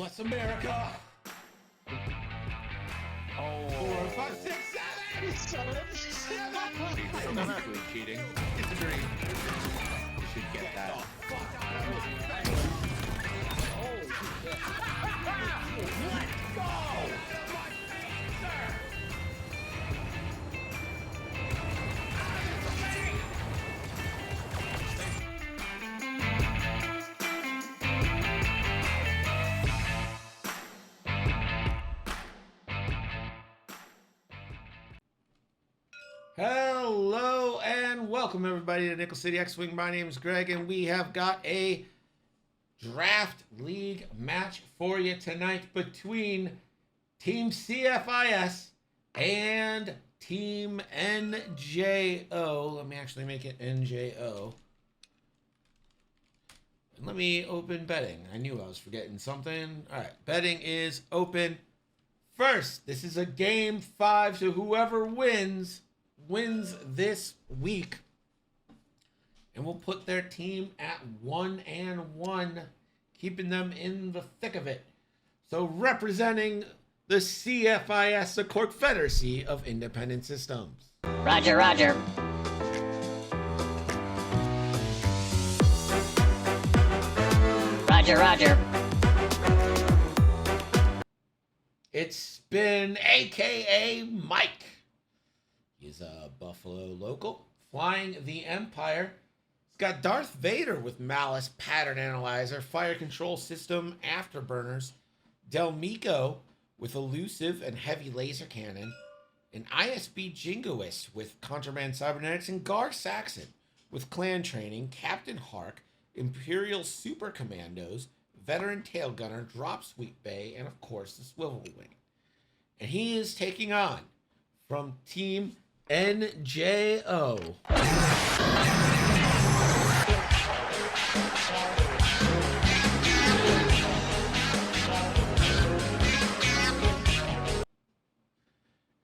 bless America. Oh. 4, 5, 6, 7. Cheating. Cheating. Disagree. You should get that. Fuck out of my face. Let's go. Out of my face, sir. Hello and welcome everybody to Nickel City X-Wing. My name is Greg and we have got a draft league match for you tonight between Team CFIS and Team NJO. Let me actually make it NJO. And let me open betting. I knew I was forgetting something. All right, betting is open. First, this is a game 5, so whoever wins this week, and we'll put their team at 1-1, keeping them in the thick of it. So representing the CFIS, the Confederacy of Independent Systems. Roger, roger. Roger, roger. It's Spin, aka Mike. He's a Buffalo local, flying the Empire. He's got Darth Vader with Malice, Pattern Analyzer, Fire Control System, Afterburners, Delmico with Elusive and Heavy Laser Cannon, an ISB Jingoist with Contraband Cybernetics, and Gar Saxon with Clan Training, Captain Hark, Imperial Super Commandos, Veteran Tail Gunner, Drop Sweep Bay, and of course the Swivel Wing. And he is taking on from Team NJO.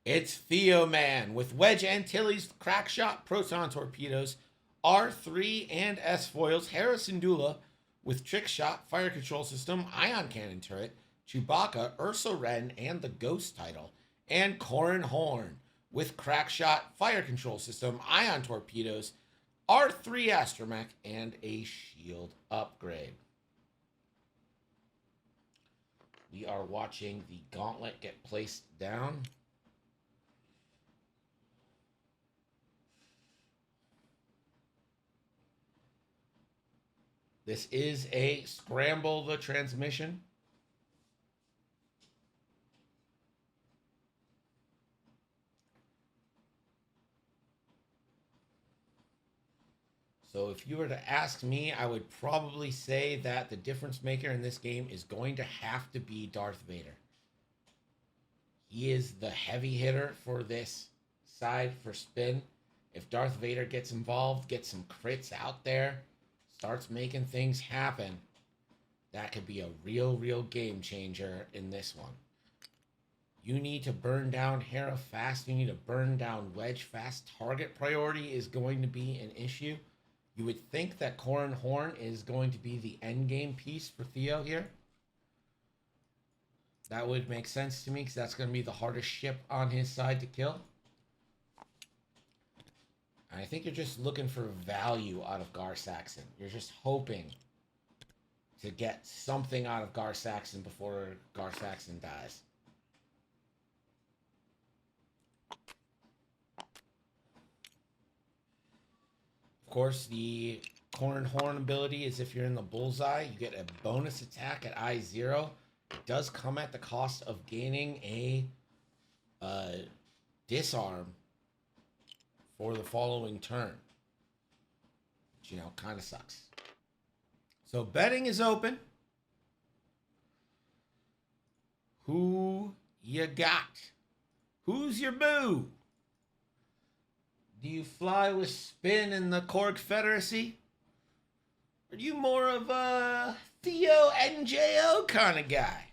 It's Theoman with Wedge Antilles, Crackshot, Proton Torpedoes, R3 and S foils, Harrison Dula with Trick Shot, Fire Control System, Ion Cannon Turret, Chewbacca, Ursa Wren, and the Ghost title, and Corin Horn with Crackshot, Fire Control System, Ion Torpedoes, R3 Astromech, and a shield upgrade. We are watching the gauntlet get placed down. This is a scramble the transmission. So if you were to ask me, I would probably say that the difference maker in this game is going to have to be Darth Vader. He is the heavy hitter for this side for Spin. If Darth Vader gets involved, gets some crits out there, starts making things happen, that could be a real game changer in this one. You need to burn down Hera fast. You need to burn down Wedge fast. Target priority is going to be an issue. You would think that Corin Horn is going to be the endgame piece for Theo here. That would make sense to me because that's going to be the hardest ship on his side to kill. I think you're just looking for value out of Gar Saxon. You're just hoping to get something out of Gar Saxon before Gar Saxon dies. Of course, the Corin Horn ability is if you're in the bullseye, you get a bonus attack at I0. It does come at the cost of gaining a disarm for the following turn, which, you know, kind of sucks. So betting is open. Who you got? Who's your boo? Do you fly with Spin in the Confederacy? Or are you more of a Theo NJO kind of guy?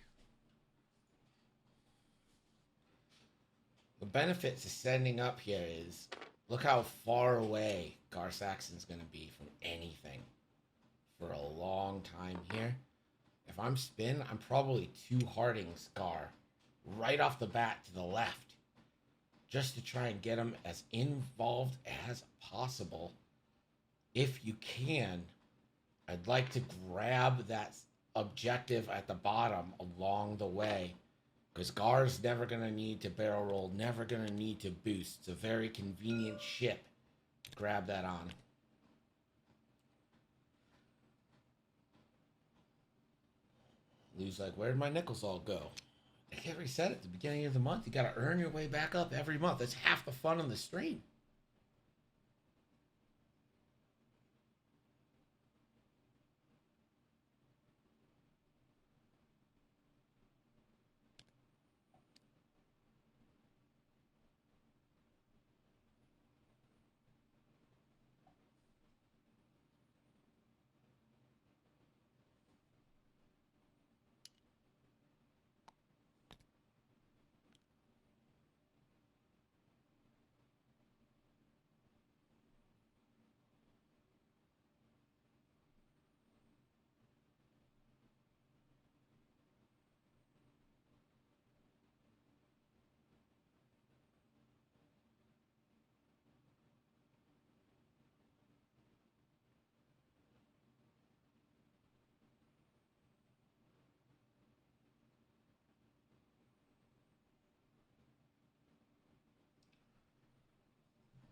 The benefit to sending up here is, look how far away Gar Saxon's going to be from anything for a long time here. If I'm spin, I'm probably two-hearting Scar right off the bat to the left, just to try and get him as involved as possible. If you can, I'd like to grab that objective at the bottom along the way, because Gar's never going to need to barrel roll, never going to need to boost. It's a very convenient ship to grab that on. Lou's like, where'd my nickels all go? I can't reset at the beginning of the month. You got to earn your way back up every month. That's half the fun of the stream.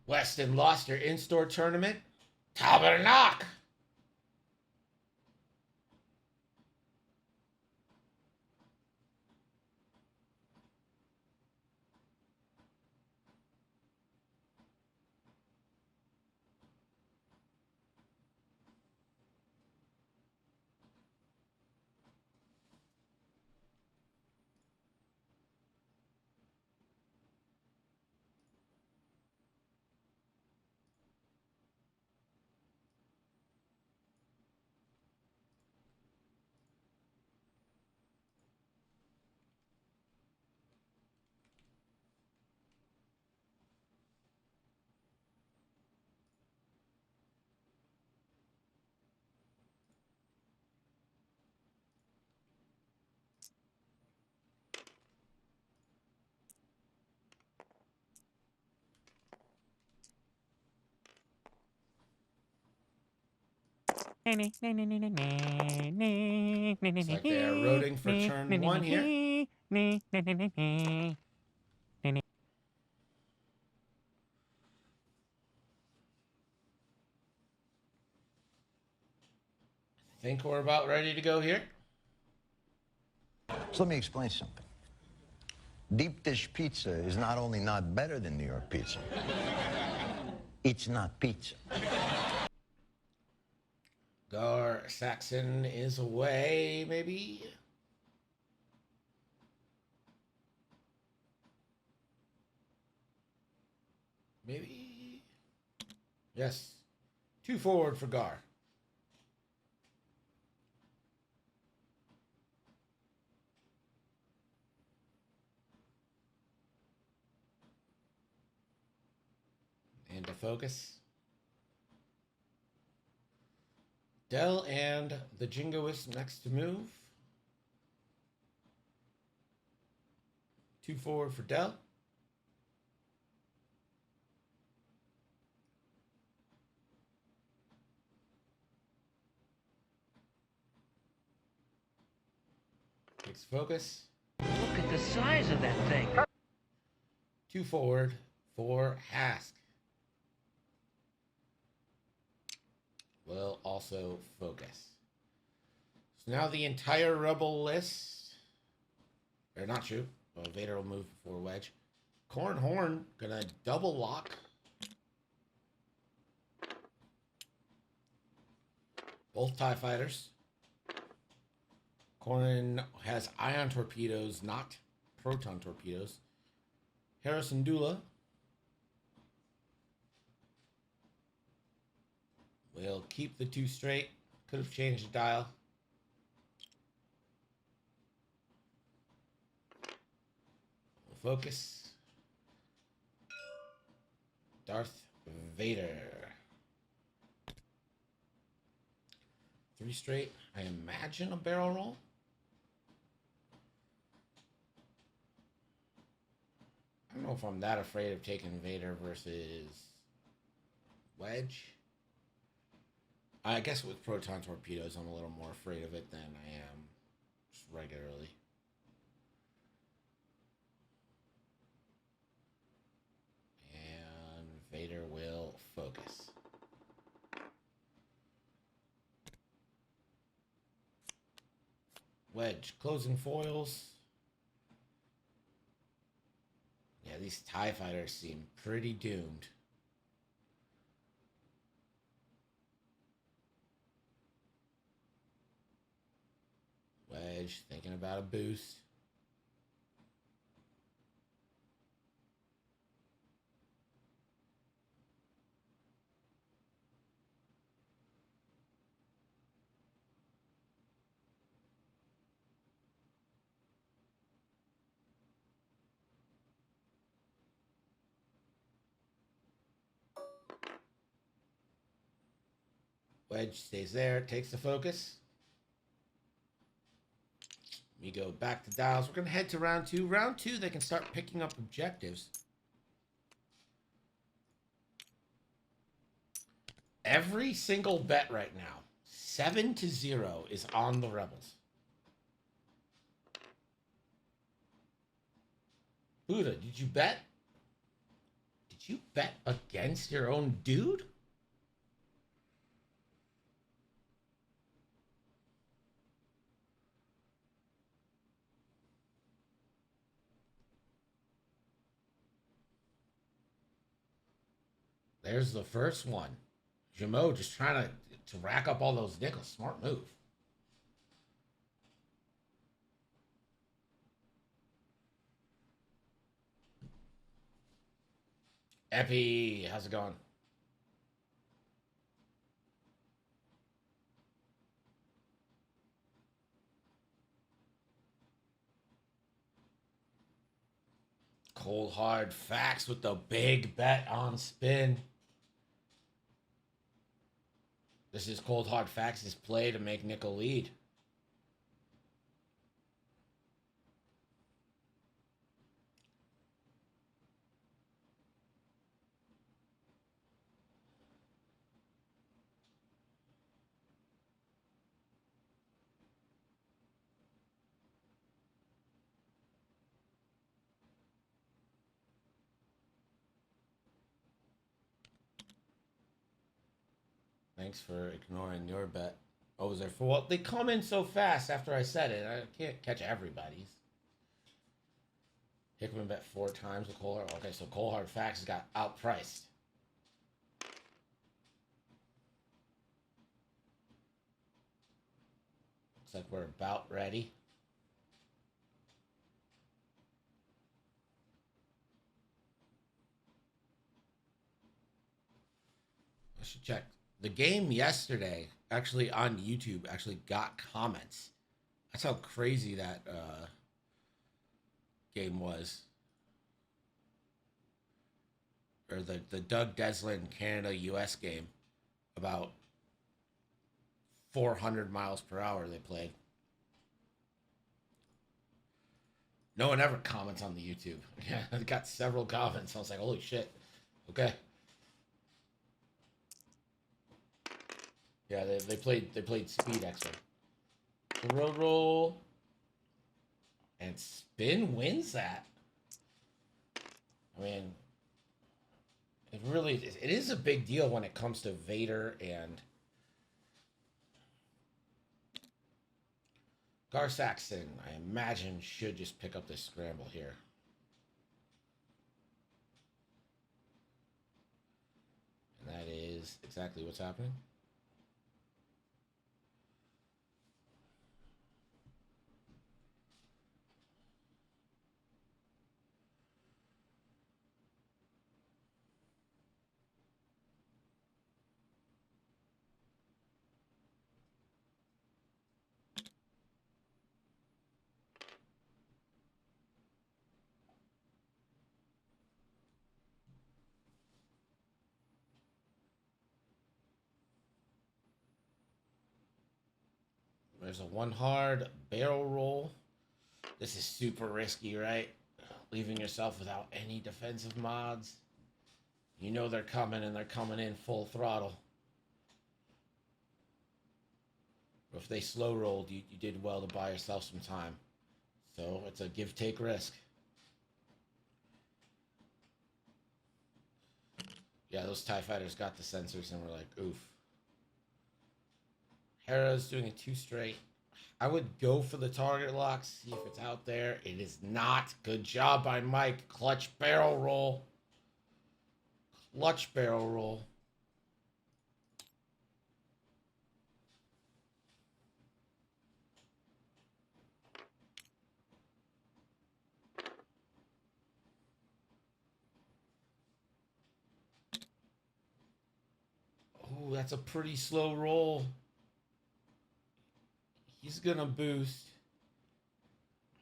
Weston lost her in-store tournament. Tabletop. Looks like they are roading for turn one here. Think we're about ready to go here. So let me explain something. Deep dish pizza is not only not better than New York pizza, it's not pizza. Gar Saxon is away, maybe. Maybe. Yes. 2 forward for Gar. And to focus. Dell and the Jingoist next to move. 2 forward for Dell. Takes focus. Look at the size of that thing. 2 forward for Hask. Will also focus. So now the entire Rebel list, or not true. Well, Vader will move before Wedge. Corn Horn gonna double lock. Both TIE fighters. Corn has ion torpedoes, not proton torpedoes. Harrison Dula will keep the 2 straight. Could have changed the dial. We'll focus. Darth Vader. 3 straight. I imagine a barrel roll. I don't know if I'm that afraid of taking Vader versus Wedge. I guess with proton torpedoes, I'm a little more afraid of it than I am just regularly. And Vader will focus. Wedge, closing foils. Yeah, these TIE fighters seem pretty doomed. Wedge, thinking about a boost. Wedge stays there, takes the focus. We go back to dials. We're going to head to round 2. Round 2, they can start picking up objectives. Every single bet right now, 7-0, is on the Rebels. Buddha, did you bet? Did you bet against your own dude? There's the first one. Jamo just trying to rack up all those nickels. Smart move. Epi, how's it going? Cold hard facts with the big bet on spin. This is Cold Hard Facts' play to make nickel lead. Thanks for ignoring your bet. Oh, was there for what? They come in so fast after I said it. I can't catch everybody's. Hickman bet 4 times with Cold Hard. Okay, so Cold Hard Facts got outpriced. Looks like we're about ready. I should check. The game yesterday, actually on YouTube, actually got comments. That's how crazy that game was. Or the Doug Deslin Canada-US game. About 400 miles per hour they played. No one ever comments on the YouTube. Yeah, I got several comments. I was like, holy shit. Okay. Yeah, they played Speed X-Ray. The road roll. And spin wins that. I mean, it is a big deal when it comes to Vader and Gar Saxon, I imagine, should just pick up this scramble here. And that is exactly what's happening. There's a 1 hard barrel roll. This is super risky, right? Leaving yourself without any defensive mods. You know they're coming, and they're coming in full throttle. If they slow rolled, you did well to buy yourself some time. So it's a give-take risk. Yeah, those TIE fighters got the sensors, and we're like, oof. Hera's doing a 2 straight. I would go for the target lock, see if it's out there. It is not. Good job by Mike. Clutch barrel roll. Clutch barrel roll. Oh, that's a pretty slow roll. He's going to boost.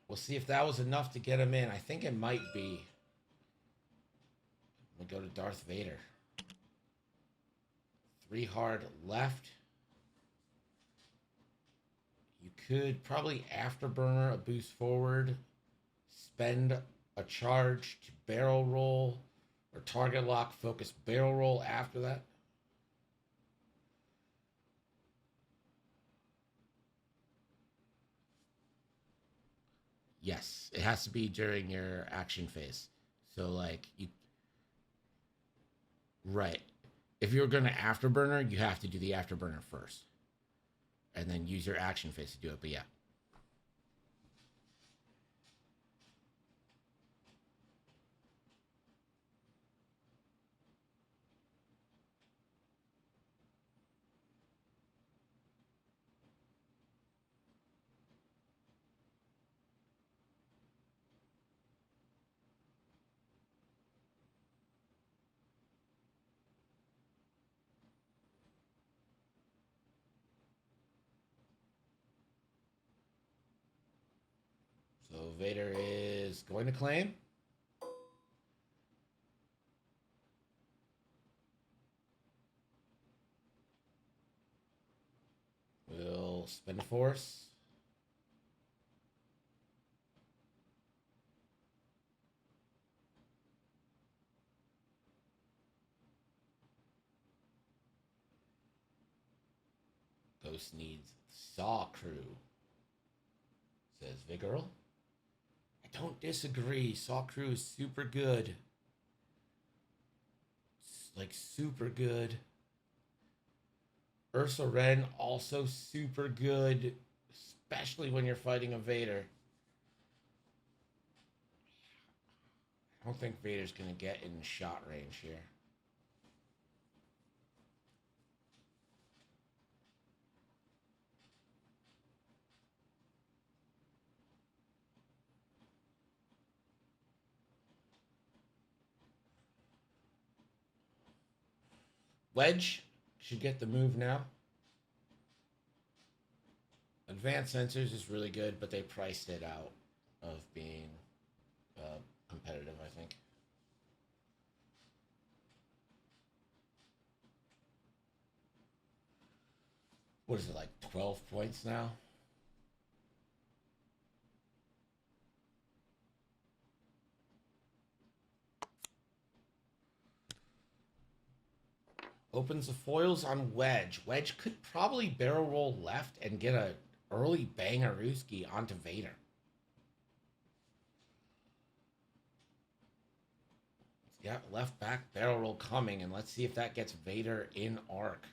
We'll see if that was enough to get him in. I think it might be. We'll go to Darth Vader. 3 hard left. You could probably afterburner a boost forward. Spend a charge to barrel roll. Or target lock, focus barrel roll after that. Yes, it has to be during your action phase. So like you right. If you're gonna afterburner, you have to do the afterburner first. And then use your action phase to do it. But yeah. So Vader is going to claim. We'll spend a force. Ghost needs Saw Crew, says Vigorel. I don't disagree. Saw Crew is super good. Like, super good. Ursa Wren, also super good, especially when you're fighting a Vader. I don't think Vader's going to get in shot range here. Wedge should get the move now. Advanced Sensors is really good, but they priced it out of being competitive, I think. What is it, like 12 points now? Opens the foils on Wedge. Wedge could probably barrel roll left and get a early Bangarooski onto Vader. He's got left back barrel roll coming, and let's see if that gets Vader in arc.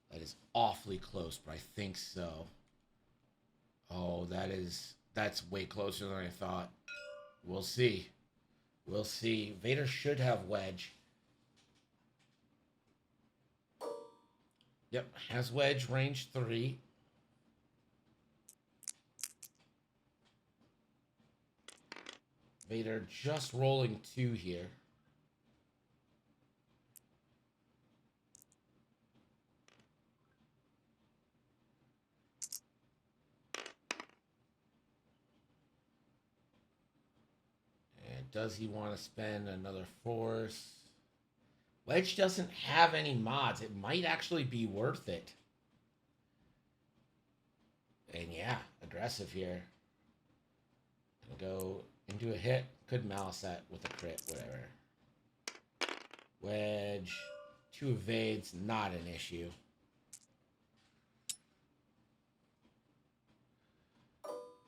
That is awfully close, but I think so. Oh, that's way closer than I thought. We'll see. We'll see. Vader should have Wedge. Yep, has Wedge, range 3. Vader just rolling 2 here. And does he want to spend another force? Wedge doesn't have any mods. It might actually be worth it. And yeah, aggressive here. Gonna go into a hit. Could malice that with a crit, whatever. Wedge. 2 evades, not an issue.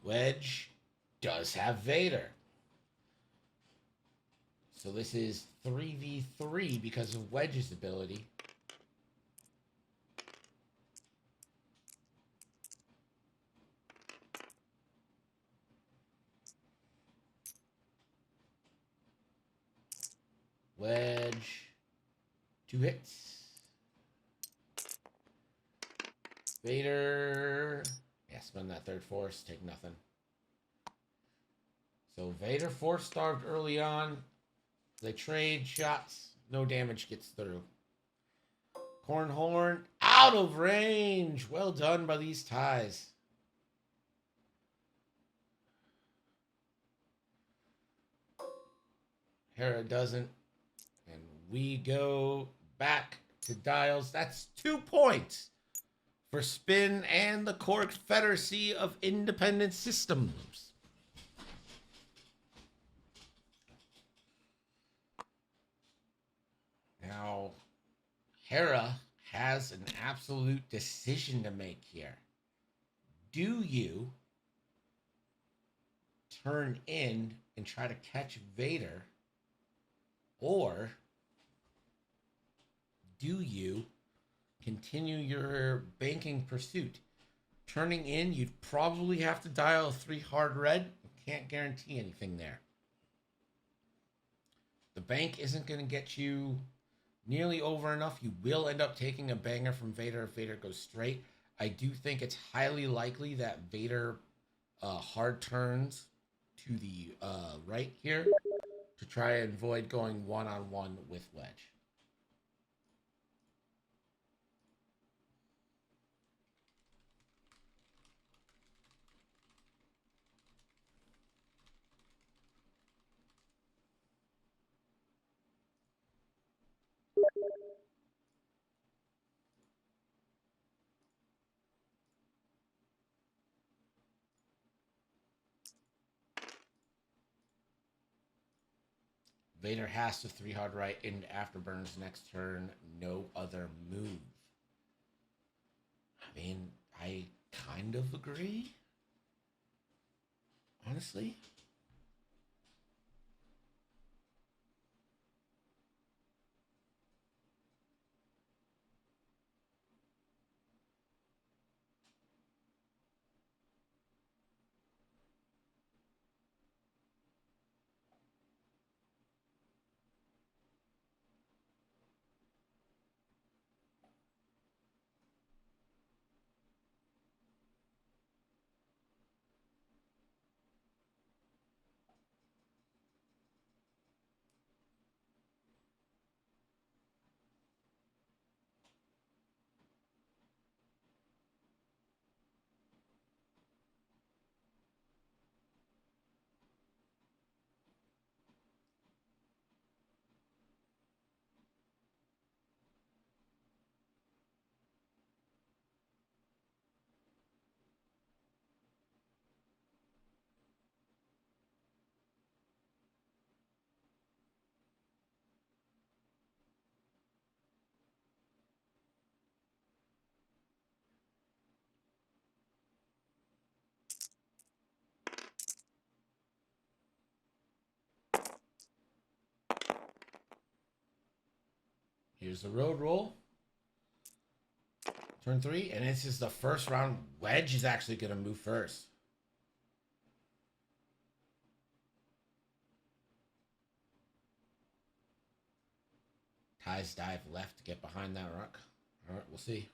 Wedge does have Vader. So this is 3v3 because of Wedge's ability. Wedge. 2 hits. Vader. Yeah, spend that third force. Take nothing. So Vader force starved early on. They trade shots. No damage gets through. Cornhorn out of range. Well done by these ties. Hera doesn't. And we go back to Dials. That's 2 points for Spin and the Confederacy of Independent Systems. Now, Hera has an absolute decision to make here. Do you turn in and try to catch Vader, or do you continue your banking pursuit? Turning in, you'd probably have to dial a 3 hard red. Can't guarantee anything there. The bank isn't going to get you nearly over enough. You will end up taking a banger from Vader if Vader goes straight. I do think it's highly likely that Vader hard turns to the right here to try and avoid going one-on-one with Wedge. Vader has to 3 hard right into Afterburn's next turn. No other move. I mean, I kind of agree. Honestly. Here's the road roll. Turn 3, and this is the first round. Wedge is actually going to move first. Ties dive left to get behind that rock. All right, we'll see.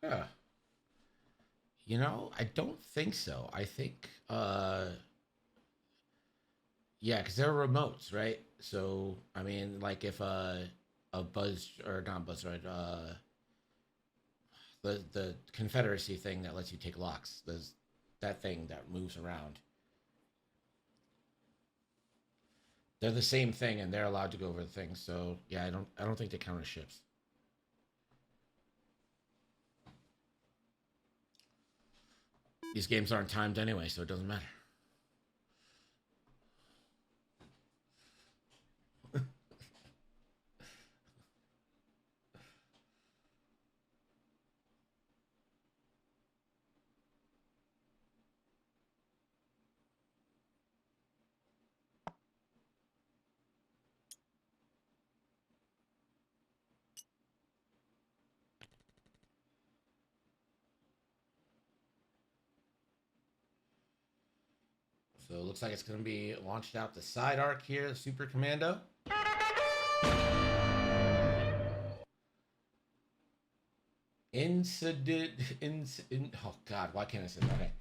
Yeah. You know, I don't think so. I think, yeah, because they're remotes, right? So, I mean, like if a Buzz, or not Buzz, right? The Confederacy thing that lets you take locks. There's that thing that moves around. They're the same thing, and they're allowed to go over the things. So yeah, I don't think they count as ships. These games aren't timed anyway, so it doesn't matter. So it looks like it's going to be launched out the side arc here, the Super Commando. Oh God, why can't I say that? Okay.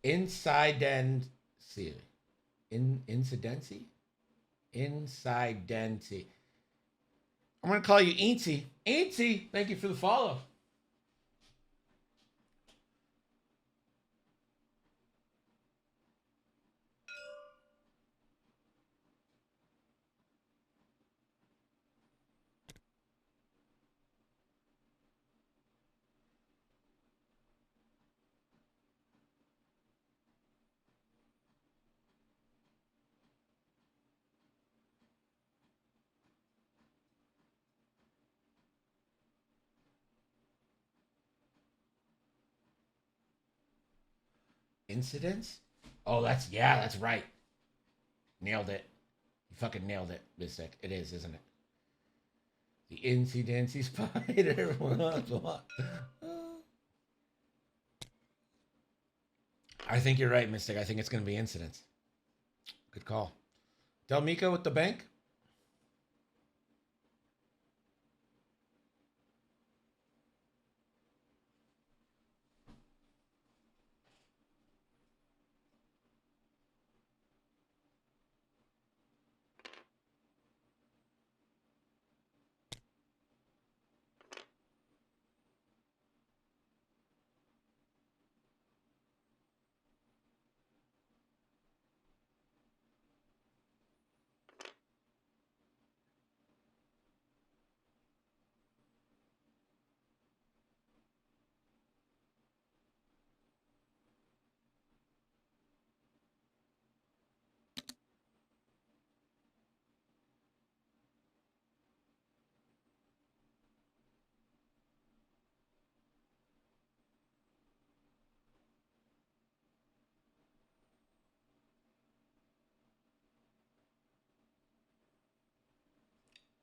Incidency. Incidency? Incidency. I'm going to call you Eensy. Eensy, thank you for the follow. Incidents? Oh, that's right. Nailed it. You fucking nailed it, Mystic. It is, isn't it? The Incidency Spider. What? I think you're right, Mystic. I think it's going to be incidents. Good call. Del Mico with the bank.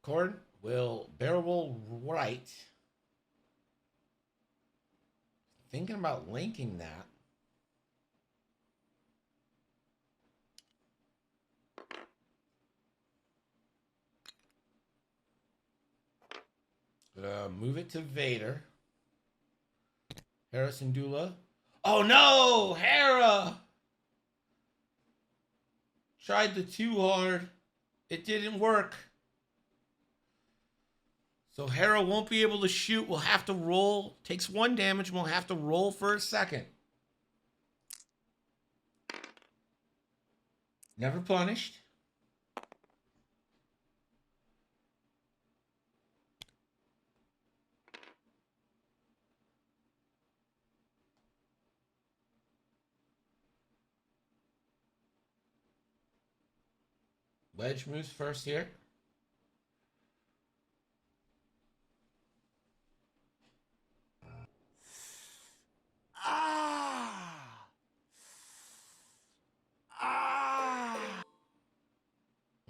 Cord will barrel right. Thinking about linking that. Move it to Vader. Harrison Dula. Oh no! Hera! Tried the too hard. It didn't work. So Hera won't be able to shoot. We'll have to roll. Takes 1 damage. We'll have to roll for a second. Never punished. Wedge moves first here.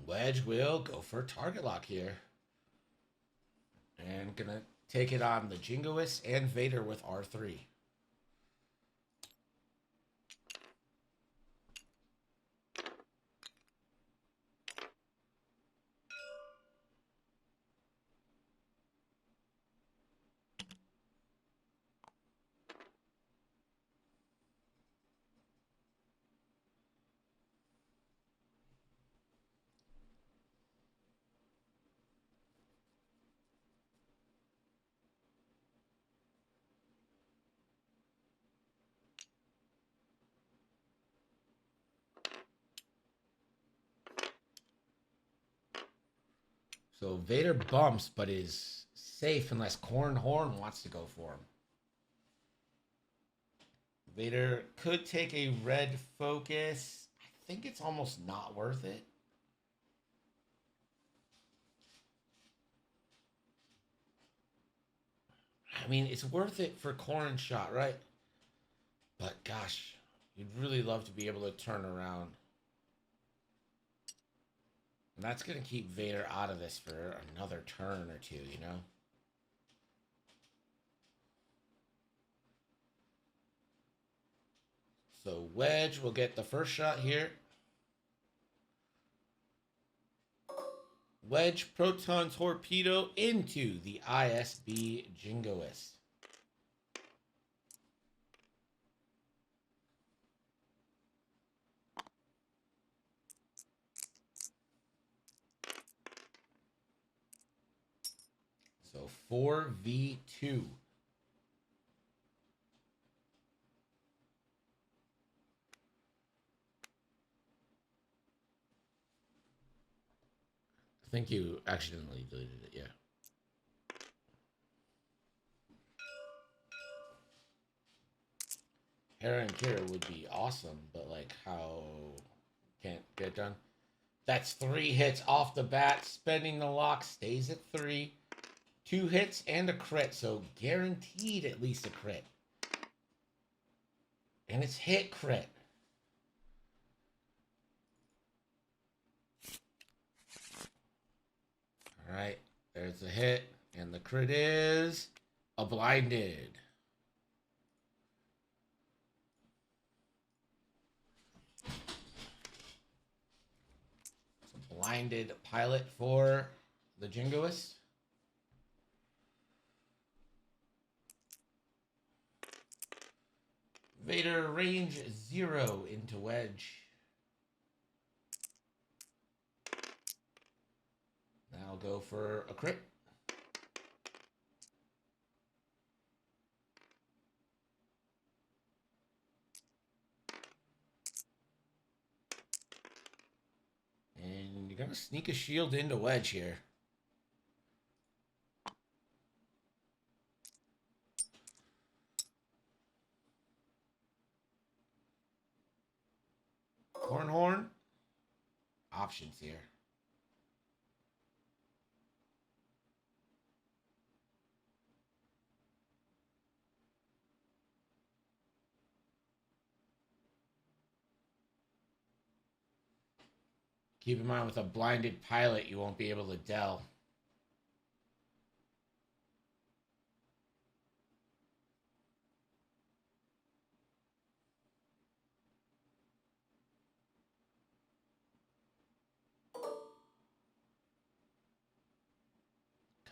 Wedge will go for target lock here. And gonna take it on the Jingoist and Vader with R3. So Vader bumps, but is safe unless Corn Horn wants to go for him. Vader could take a red focus. I think it's almost not worth it. I mean, it's worth it for Corn Shot, right? But gosh, you'd really love to be able to turn around. And that's going to keep Vader out of this for another turn or two, you know? So Wedge will get the first shot here. Wedge Proton Torpedo into the ISB Jingoist. So 4v2. I think you accidentally deleted it, yeah. Hera and Kira would be awesome, but like how can't get it done? That's 3 hits off the bat. Spending the lock stays at 3. 2 hits and a crit, so guaranteed at least a crit. And it's hit crit. All right, there's the hit, and the crit is a blinded. It's a blinded pilot for the Jingoist. Vader range 0 into Wedge. Now go for a crit. And you're going to sneak a shield into Wedge here. Horn. Options here. Keep in mind, with a blinded pilot, you won't be able to del.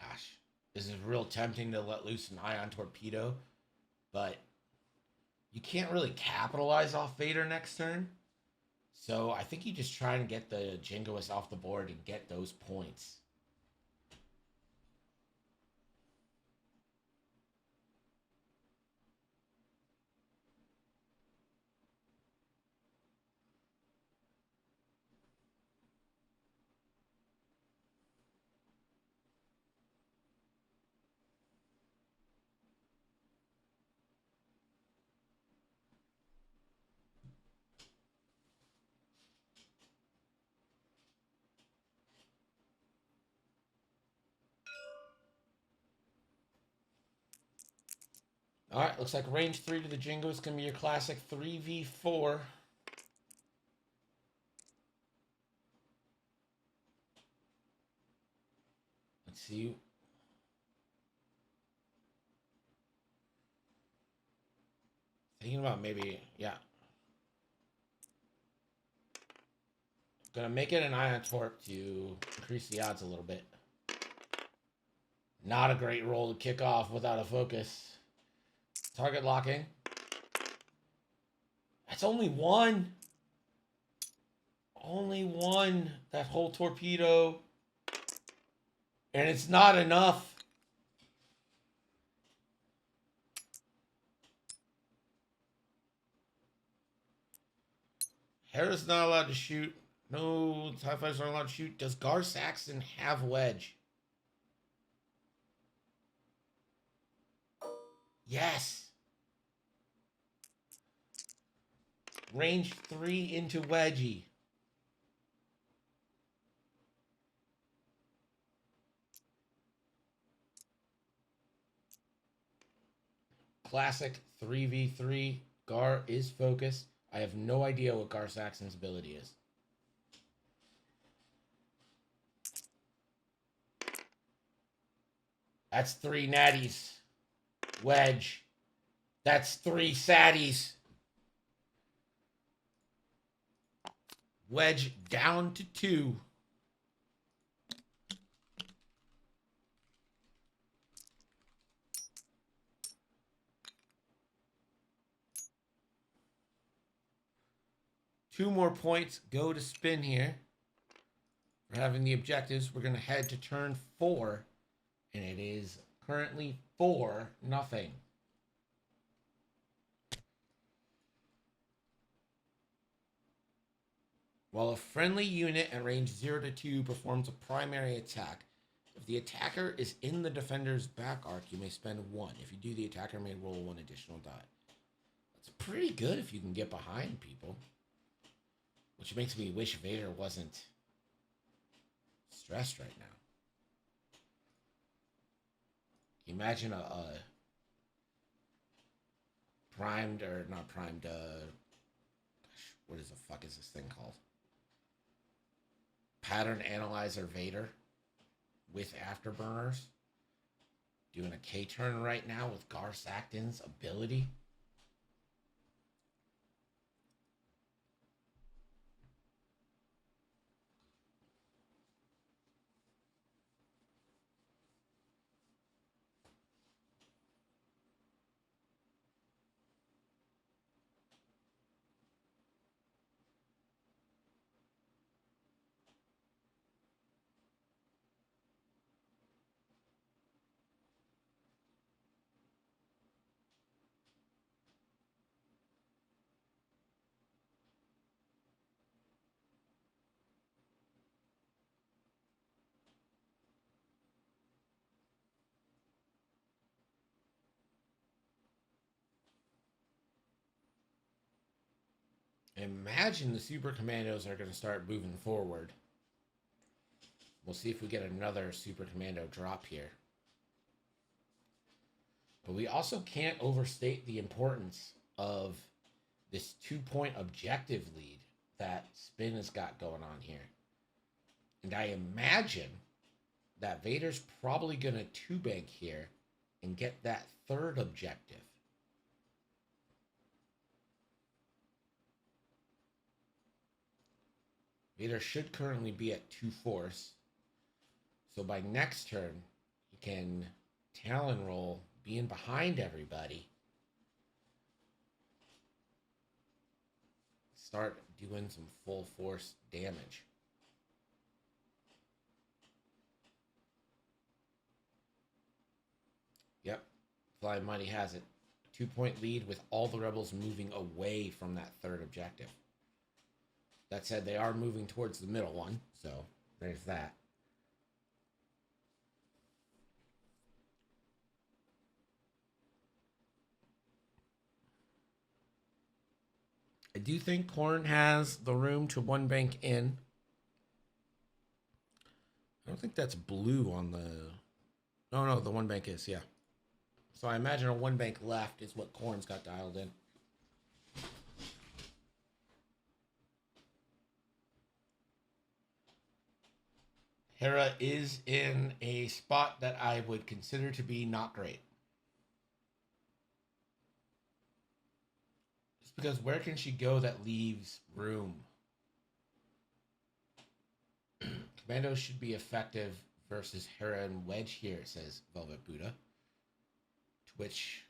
Gosh, this is real tempting to let loose an ion torpedo, but you can't really capitalize off Vader next turn. So I think you just try and get the Jingoist off the board and get those points. All right, looks like range 3 to the Jingo is going to be your classic 3v4. Let's see. Thinking about maybe, yeah. Gonna make it an ion torp to increase the odds a little bit. Not a great roll to kick off without a focus. Target locking. That's only one. Only one. That whole torpedo. And it's not enough. Hera's not allowed to shoot. No, TIE fighters aren't allowed to shoot. Does Gar Saxon have Wedge? Yes. Range 3 into Wedgie. Classic 3v3. Gar is focused. I have no idea what Gar Saxon's ability is. That's 3 natties. Wedge. That's 3 saddies. Wedge down to 2. Two more points go to spin here. We're having the objectives. We're going to head to turn 4. And it is currently 4-0. While a friendly unit at range 0 to 2 performs a primary attack, if the attacker is in the defender's back arc, you may spend 1. If you do, the attacker may roll 1 additional die. That's pretty good if you can get behind people. Which makes me wish Vader wasn't stressed right now. Can you imagine a primed, or not primed, gosh, what is the fuck is this thing called? Pattern Analyzer Vader with Afterburners. Doing a K-turn right now with Gar Saxon's ability. Imagine the Super Commandos are going to start moving forward. We'll see if we get another Super Commando drop here. But we also can't overstate the importance of this 2-point objective lead that Spin has got going on here. And I imagine that Vader's probably going to 2-bank here and get that 3rd objective. Vader should currently be at 2 force. So by next turn, he can Talon roll, being behind everybody. Start doing some full force damage. Yep, Flying Mighty has it. 2-point lead with all the rebels moving away from that 3rd objective. That said, they are moving towards the middle one, so there's that. I do think Korn has the room to 1-bank in. I don't think that's blue on the... No, the 1-bank is, yeah. So I imagine a 1-bank left is what Korn's got dialed in. Hera is in a spot that I would consider to be not great. Just because where can she go that leaves room? Commandos should be effective versus Hera and Wedge here, says Velvet Buddha. To which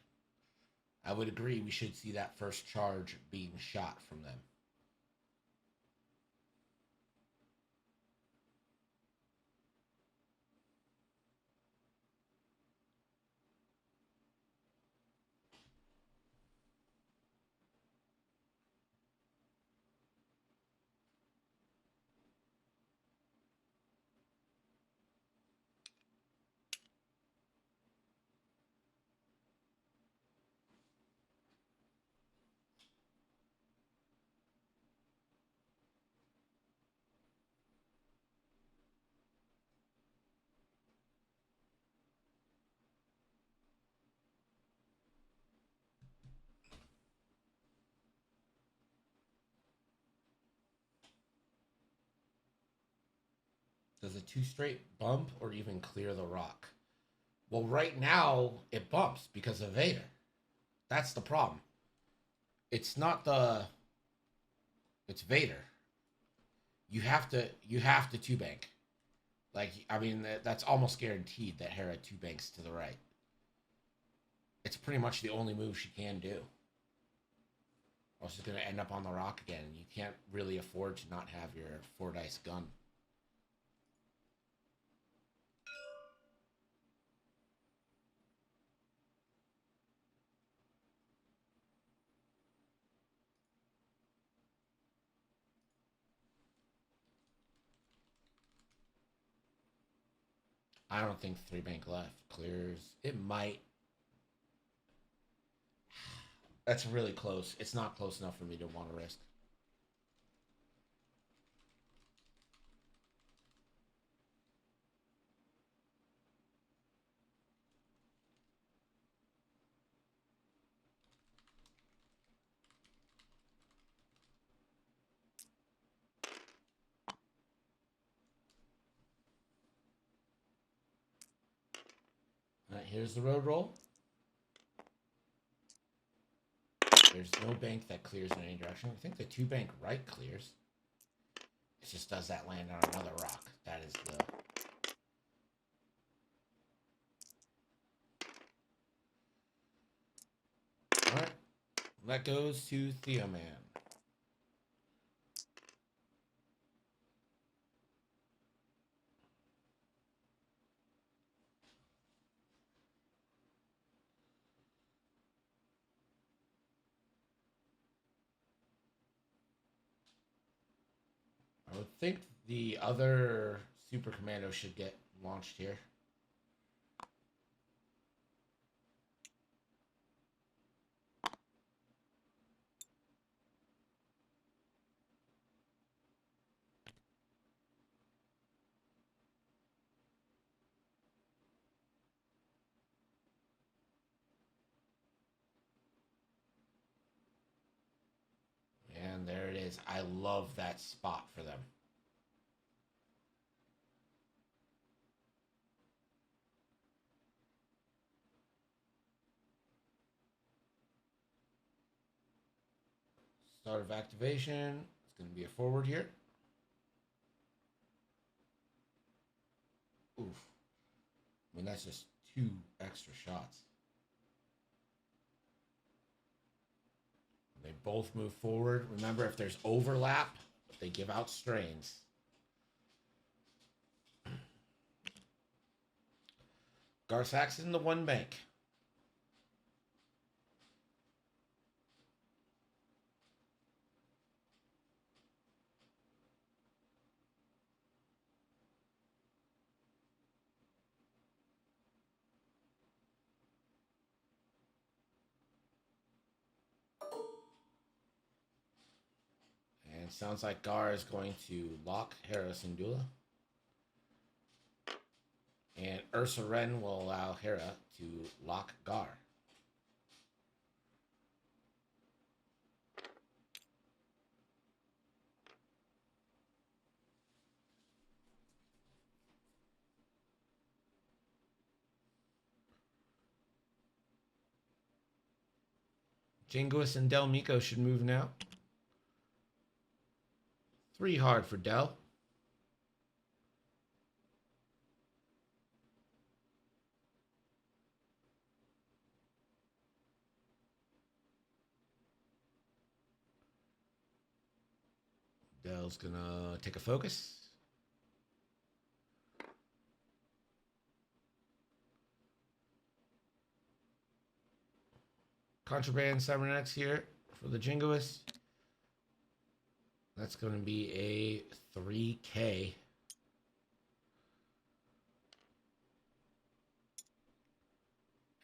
I would agree we should see that first charge being shot from them. two straight bump or even clear the rock. Well, right now it bumps because of Vader. That's the problem. It's not the. It's Vader. You have to two bank. Like, I mean, that's almost guaranteed that Hera two banks to the right. It's pretty much the only move she can do. Or she's going to end up on the rock again. You can't really afford to not have your 4 dice gun. I don't think 3 bank left clears. It might. That's really close. It's not close enough for me to want to risk. All right, here's the road roll. There's no bank that clears in any direction. I think the 2 bank right clears. It just does that land on another rock. That is the... Alright. That goes to Theoman. I would think the other Super Commando should get launched here. And there it is. I love that spot for them. Start of activation. It's going to be a forward here. Oof. I mean, that's just 2 extra shots. They both move forward. Remember, if there's overlap, they give out strains. Garsax in the 1 bank. And sounds like Gar is going to lock Hera Syndulla. And Ursa Wren will allow Hera to lock Gar. Jinguis and Del Miko should move now. 3 hard for Del. Del's gonna take a focus. Contraband Cybernetics here for the Jingoist. That's going to be a 3K.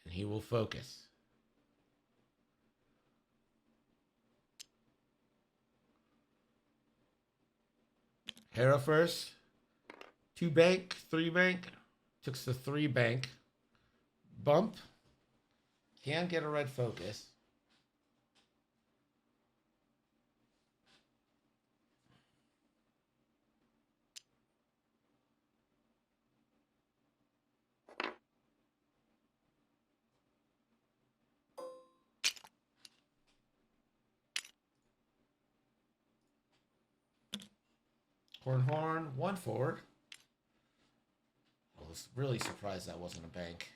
And he will focus. Hera first. 2 bank, 3 bank. Took the 3 bank. Bump. Can get a red focus. Corn horn, 1 forward. I was really surprised that wasn't a bank.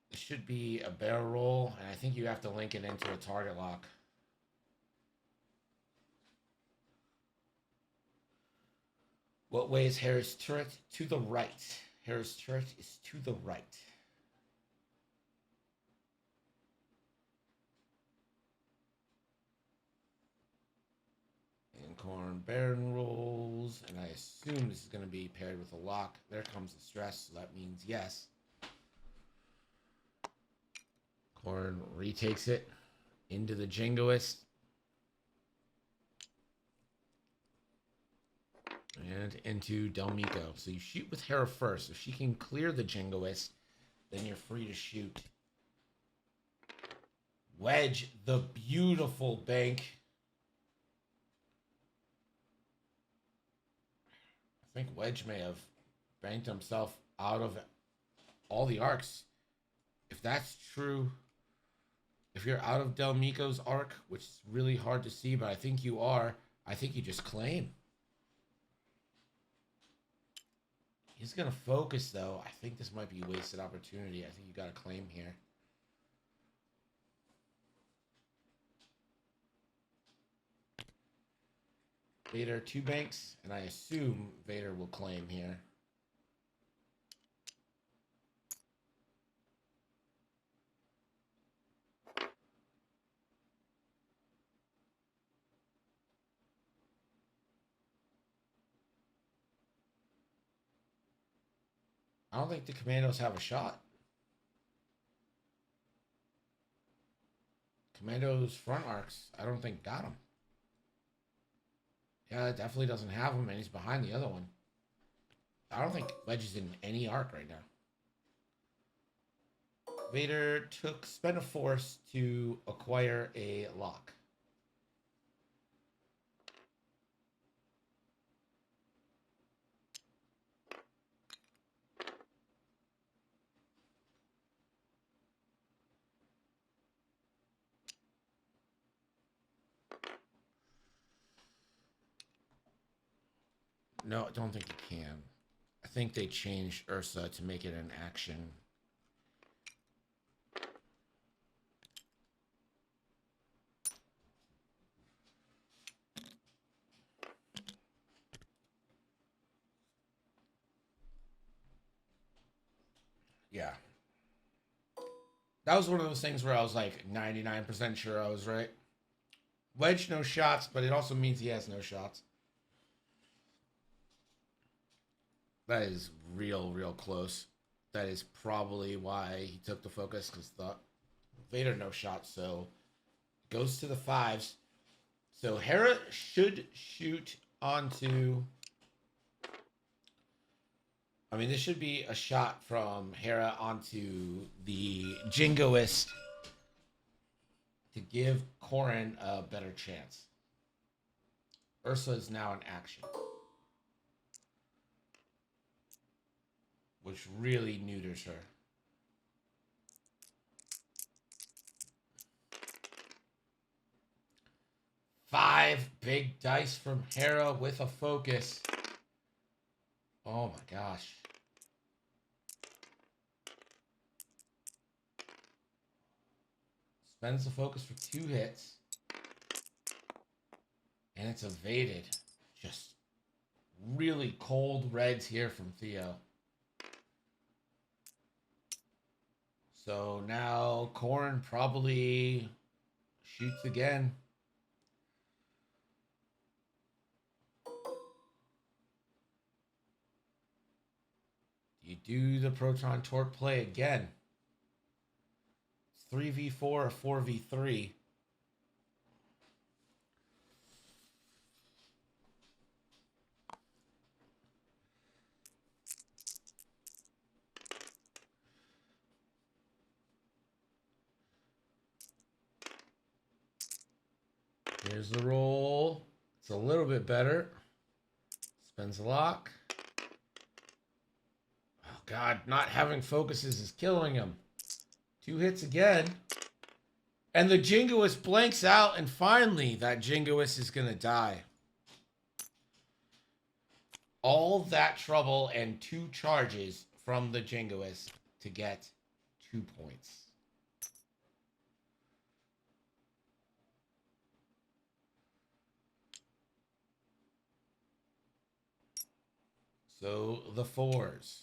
It should be a barrel roll, and I think you have to link it into a target lock. What way is Harris turret? To the right. Harris turret is to the right. And corn baron rolls, and I assume this is going to be paired with a lock. There comes the stress, so that means yes. Corn retakes it into the jingoist. And into Delmico. So you shoot with Hera first. If she can clear the jingoist, then you're free to shoot. Wedge, the beautiful bank. I think Wedge may have banked himself out of all the arcs. If that's true, if you're out of Delmico's arc, which is really hard to see, but I think you are, I think you just claim. He's going to focus, though. I think this might be a wasted opportunity. I think you got to claim here. Vader 2 banks, and I assume Vader will claim here. I don't think the Commandos have a shot. Commandos front arcs, I don't think got him. Yeah, it definitely doesn't have him, and he's behind the other one. I don't think Wedge is in any arc right now. Vader spent a force to acquire a lock. No, I don't think you can. I think they changed Ursa to make it an action. Yeah. That was one of those things where I was like 99% sure I was right. Wedge, no shots, but it also means he has no shots. That is real close. That is probably why he took the focus, because the Vader no shot, so goes to the 5s. So Hera should shoot onto... I mean, this should be a shot from Hera onto the Jingoist to give Corrin a better chance. Ursa is now in action, which really neuters her. Five big dice from Hera with a focus. Oh my gosh. Spends the focus for 2 hits. And it's evaded. Just really cold reds here from Theo. So now Corrin probably shoots again. You do the proton torque play again. It's 3v4 or 4v3. Here's the roll. It's a little bit better. Spends a lock. Oh God, not having focuses is killing him. 2 hits again. And the Jingoist blanks out, and finally that Jingoist is going to die. all that trouble and 2 charges from the jingoist to get 2 points. So the 4s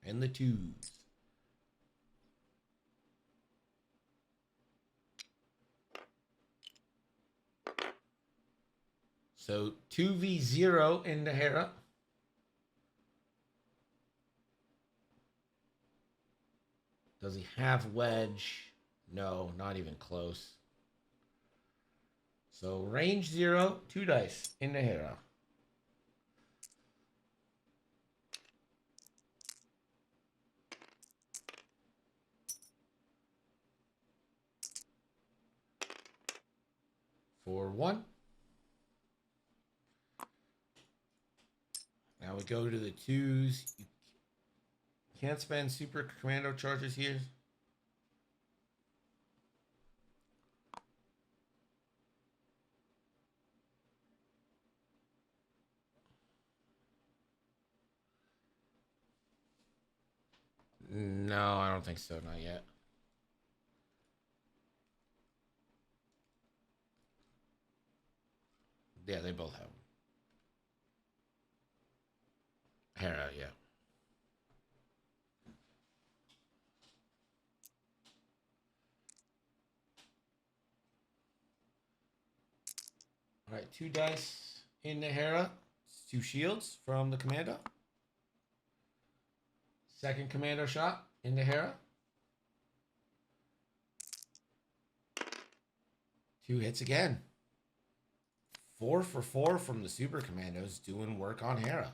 and the 2s. So 2v0 into Hera. Does he have wedge? No, not even close. So range 0, 2 dice into Hera. For 1. Now we go to the 2s. You can't spend super commando charges here. No, I don't think so. Not yet. Yeah, they both have them. Hera, yeah. All right, 2 dice into Hera. It's 2 shields from the commando. Second commando shot into Hera. 2 hits again. 4 for 4 from the super commandos doing work on Hera.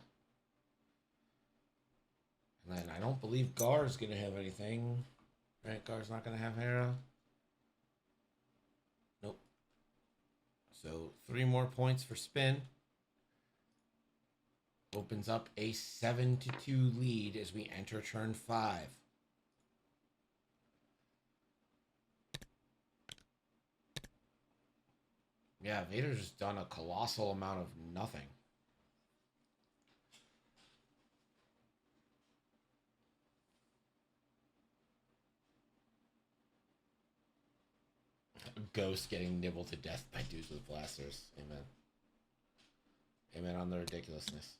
And then I don't believe Gar's going to have anything. Right, Gar's not going to have Hera. Nope. So 3 more points for spin. Opens up a 7-2 lead as we enter turn 5. Yeah, Vader's just done a colossal amount of nothing. Ghost getting nibbled to death by dudes with blasters. Amen. Amen on the ridiculousness.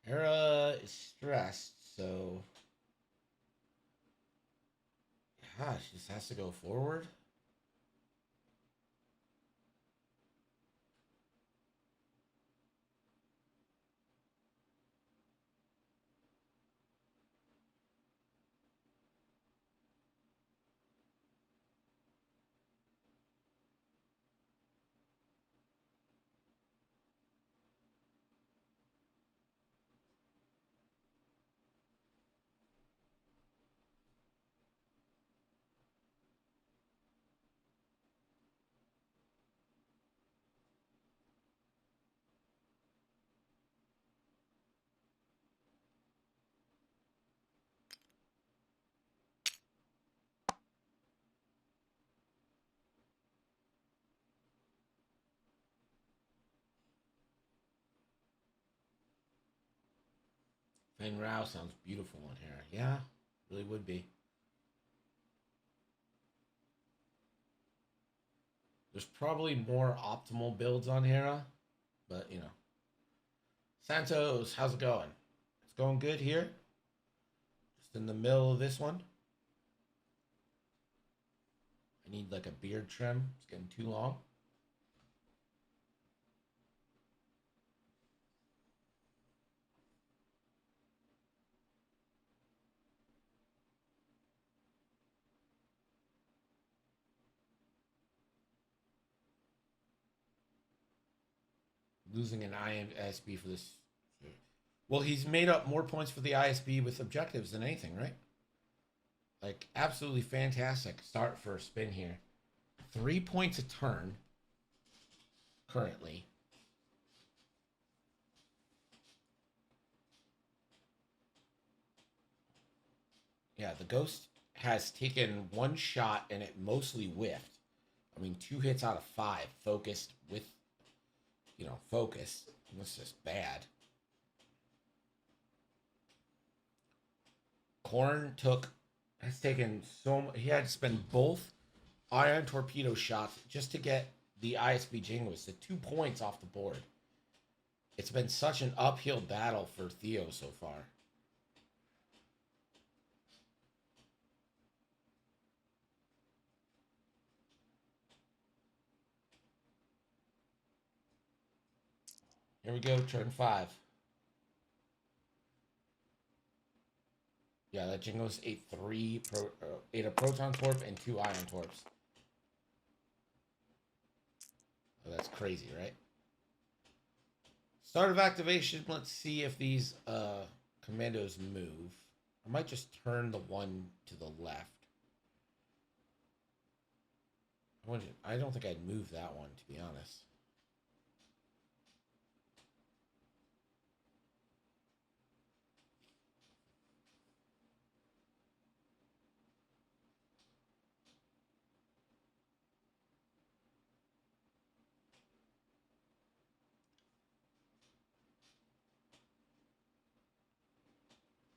Hera is stressed, so yeah, she just has to go forward. Feng Rao sounds beautiful on Hera. Yeah, really would be. There's probably more optimal builds on Hera, but you know. Santos, how's it going? It's going good here. Just in the middle of this one. I need like a beard trim. It's getting too long. losing an ISB for this. Well, he's made up more points for the ISB with objectives than anything, right? Like, absolutely fantastic start for a spin here. 3 points a turn, currently. Yeah, the Ghost has taken one shot and it mostly whiffed. I mean, 2 hits out of 5 focused with, focus. That's just bad. Korn has taken he had to spend both ion torpedo shots just to get the ISB Jingoist to 2 points off the board. It's been such an uphill battle for Theo so far. Here we go, turn 5. Yeah, that Jingoist ate a proton torp and 2 ion torps. Oh, that's crazy, right? Start of activation. Let's see if these commandos move. I might just turn the one to the left. I don't think I'd move that one, to be honest.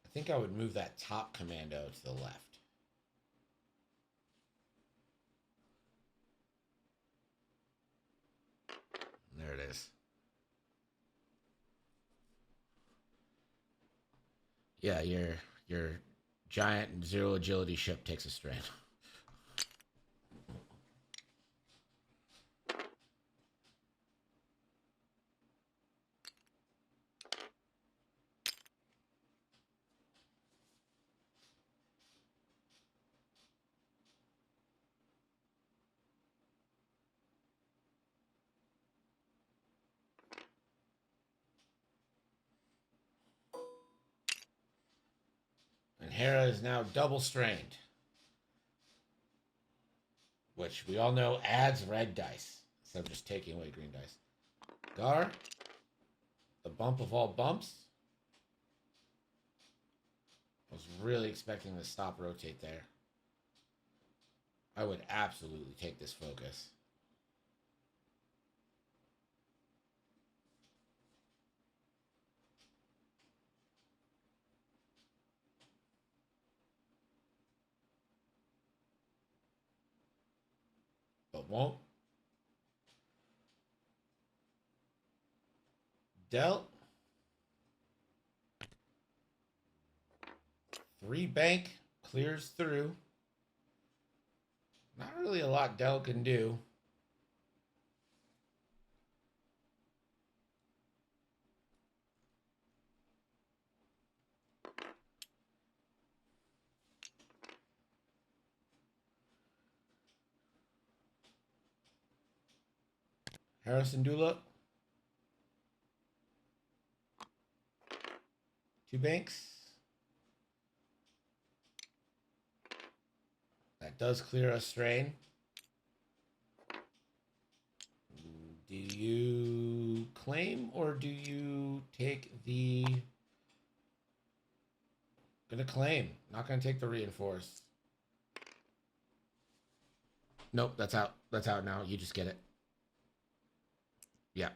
I think I would move that top commando to the left. There it is. Yeah, your giant 0 agility ship takes a strain. And Hera is now double strained, which we all know adds red dice instead of just taking away green dice. Gar, the bump of all bumps. I was really expecting to stop rotate there. I would absolutely take this focus. But won't. Dealt. 3 bank clears through. Not really a lot Dell can do. Harrison Dula. 2 banks. That does clear a strain. Do you claim or do you take the... Gonna claim. Not gonna take the reinforced. Nope, that's out. That's out now. You just get it. Yeah.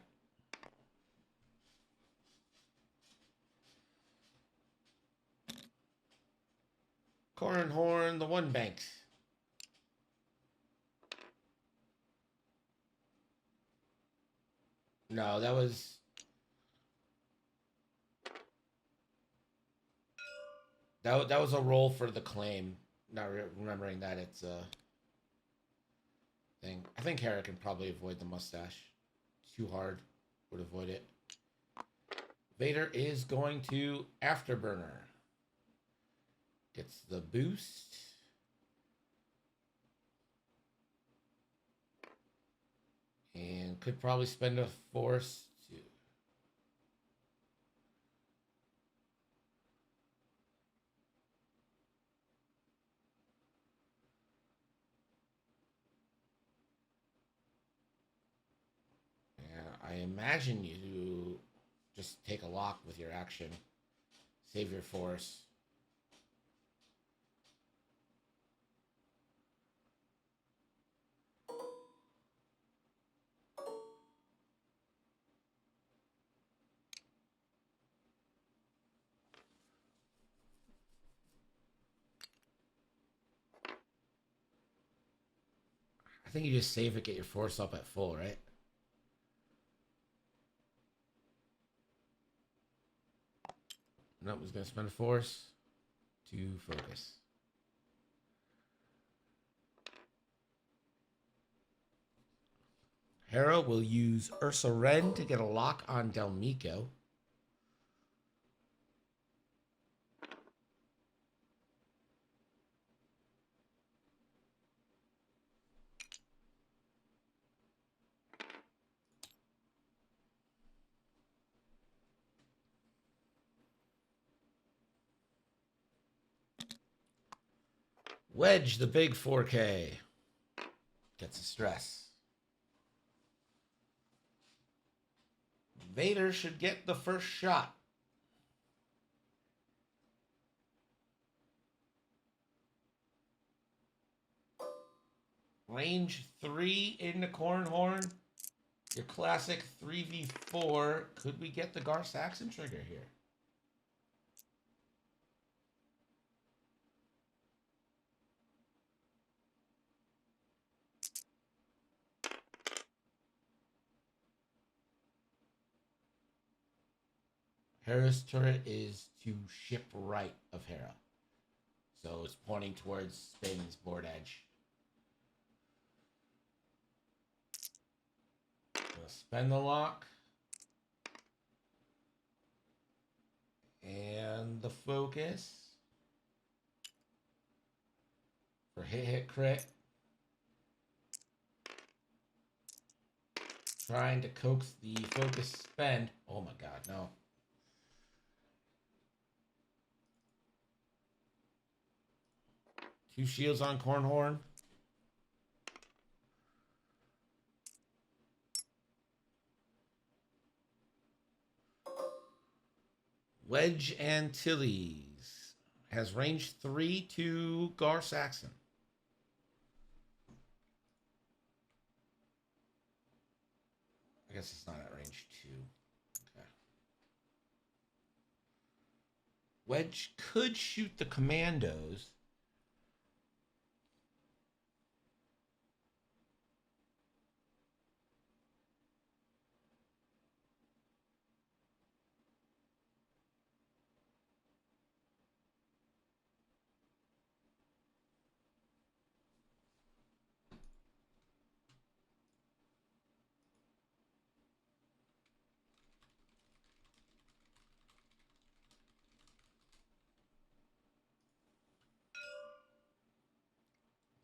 Cornhorn, the 1 banks. No, that was... That was a roll for the claim. Not remembering that it's a thing. I think Hera can probably avoid the mustache. Too hard. Would avoid it. Vader is going to Afterburner. Gets the boost. And could probably spend a force to... imagine you just take a lock with your action. Save your force. I think you just save it, get your force up at full, right? Nope, was going to spend a force to focus. Hera will use Ursa Ren to get a lock on Delmico. Wedge, the big 4K. Gets a stress. Vader should get the first shot. Range 3 in the Cornhorn. Your classic 3v4. Could we get the Gar Saxon trigger here? Hera's turret is to ship right of Hera. So it's pointing towards Spin's board edge. We'll spend the lock. And the focus. For hit crit. Trying to coax the focus spend. Oh my god, no. Two shields on Cornhorn. Wedge Antilles has range 3 to Gar Saxon. I guess it's not at range 2. Okay. Wedge could shoot the commandos.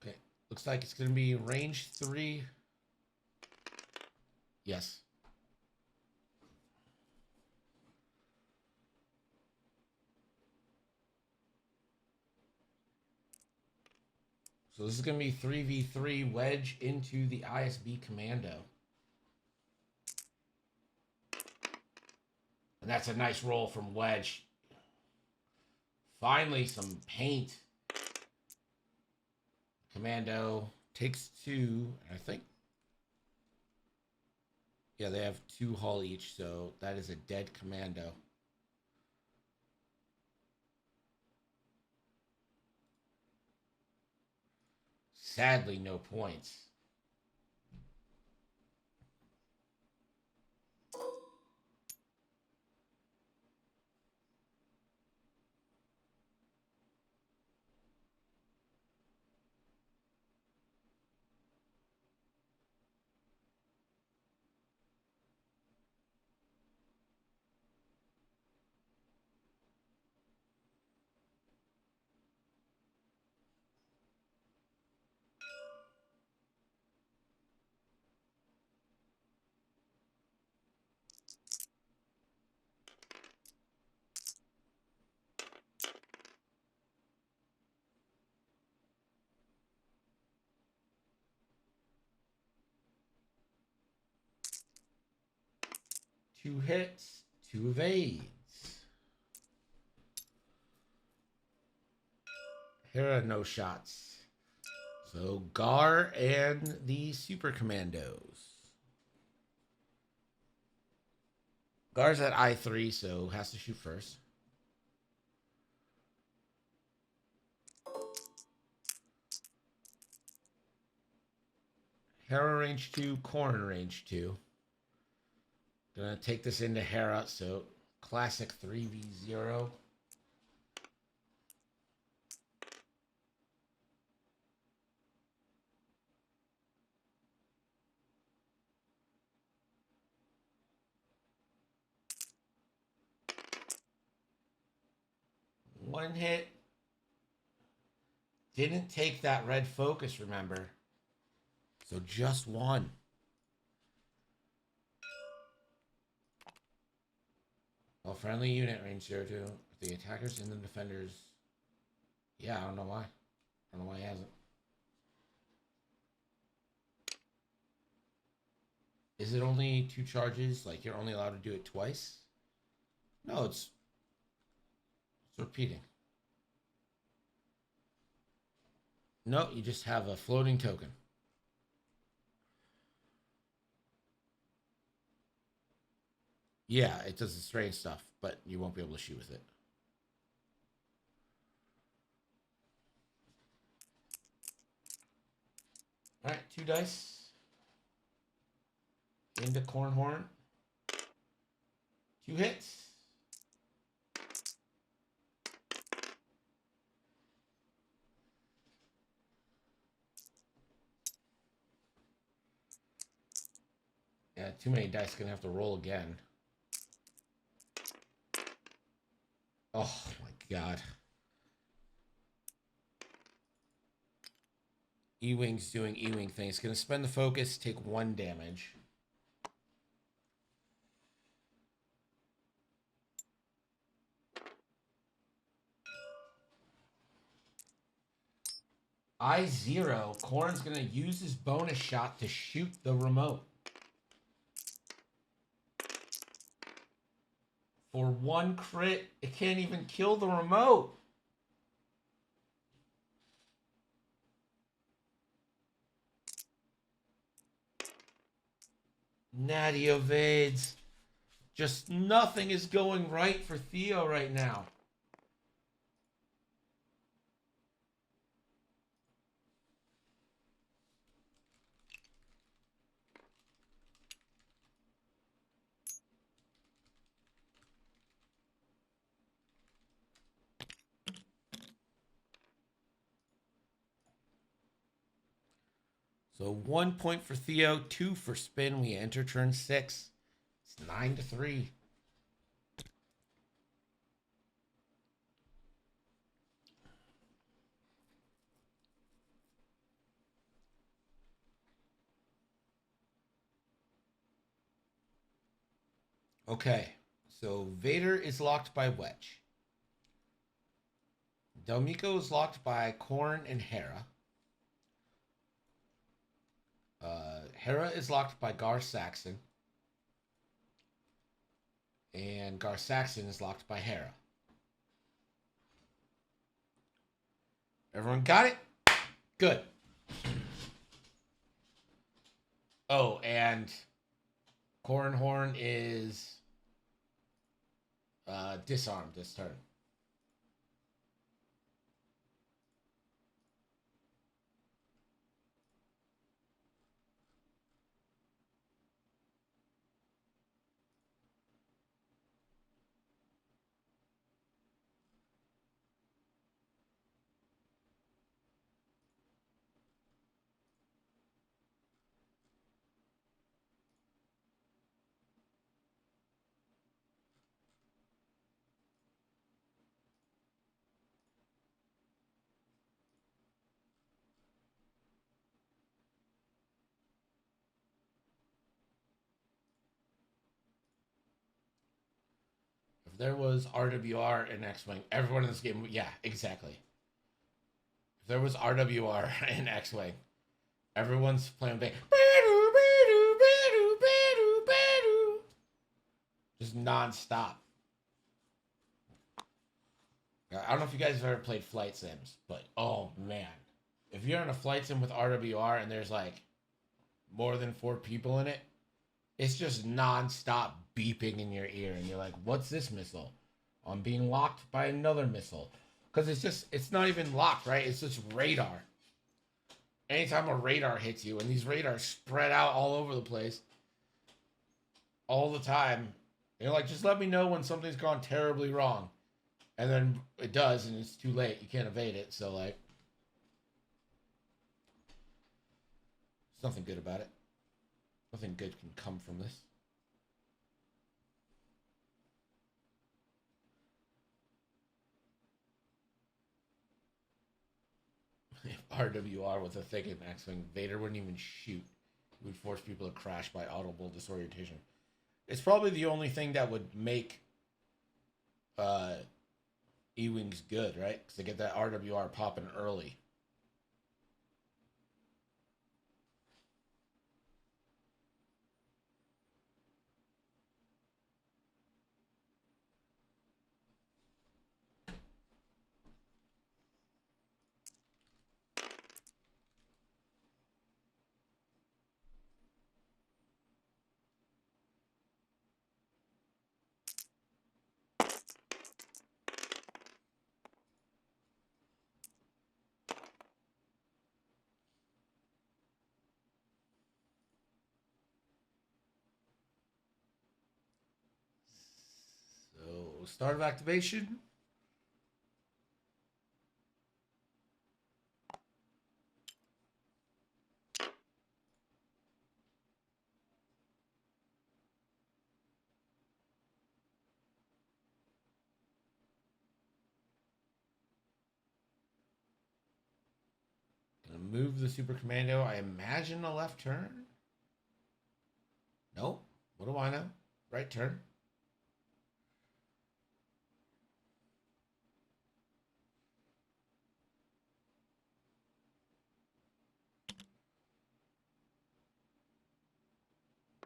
Okay, looks like it's going to be range 3. Yes. So this is going to be 3v3 Wedge into the ISB Commando. And that's a nice roll from Wedge. Finally, some paint. Commando takes 2, I think. Yeah, they have 2 hull each, so that is a dead Commando. Sadly, no points. 2 hits, 2 evades. Hera, no shots. So Gar and the Super Commandos. Gar's at I3, so has to shoot first. Hera range 2, Corn range 2. Gonna take this into Hera, so classic 3v0. One hit. Didn't take that red focus, remember. So just one. Well, friendly unit range 0-2. The attackers and the defenders. Yeah, I don't know why. I don't know why he hasn't. Is it only 2 charges? Like you're only allowed to do it twice? No, it's repeating. No, you just have a floating token. Yeah, it does the strange stuff, but you won't be able to shoot with it. Alright, 2 dice. Into Cornhorn. 2 hits. Yeah, too many dice. Gonna have to roll again. Oh my god. E-Wing's doing E-Wing things. Gonna spend the focus, take 1 damage. I0. Corn's gonna use his bonus shot to shoot the remote. For 1 crit, it can't even kill the remote. Natty evades. Just nothing is going right for Theo right now. So 1 point for Theo, 2 for Spin. We enter turn 6. It's 9-3. Okay, so Vader is locked by Wedge. Delmico is locked by Korn and Hera. Hera is locked by Gar Saxon. And Gar Saxon is locked by Hera. Everyone got it? Good. Oh, and Cornhorn is disarmed this turn. If there was RWR in X-Wing, everyone in this game, yeah, exactly. If there was RWR in X-Wing, everyone's playing big. Just nonstop. I don't know if you guys have ever played flight sims, but oh man. If you're in a flight sim with RWR and there's like more than 4 people in it, it's just nonstop beeping in your ear. And you're like, what's this missile? I'm being locked by another missile. Because it's not even locked, right? It's just radar. Anytime a radar hits you, and these radars spread out all over the place all the time, you're like, just let me know when something's gone terribly wrong. And then it does, and it's too late. You can't evade it. So, like, there's nothing good about it. Nothing good can come from this. If RWR was a thing in Max Wing, Vader wouldn't even shoot. It would force people to crash by audible disorientation. It's probably the only thing that would make E-Wings good, right? Because they get that RWR popping early. So, start of activation. Gonna move the Super Commando. I imagine a left turn. Nope. What do I know? Right turn.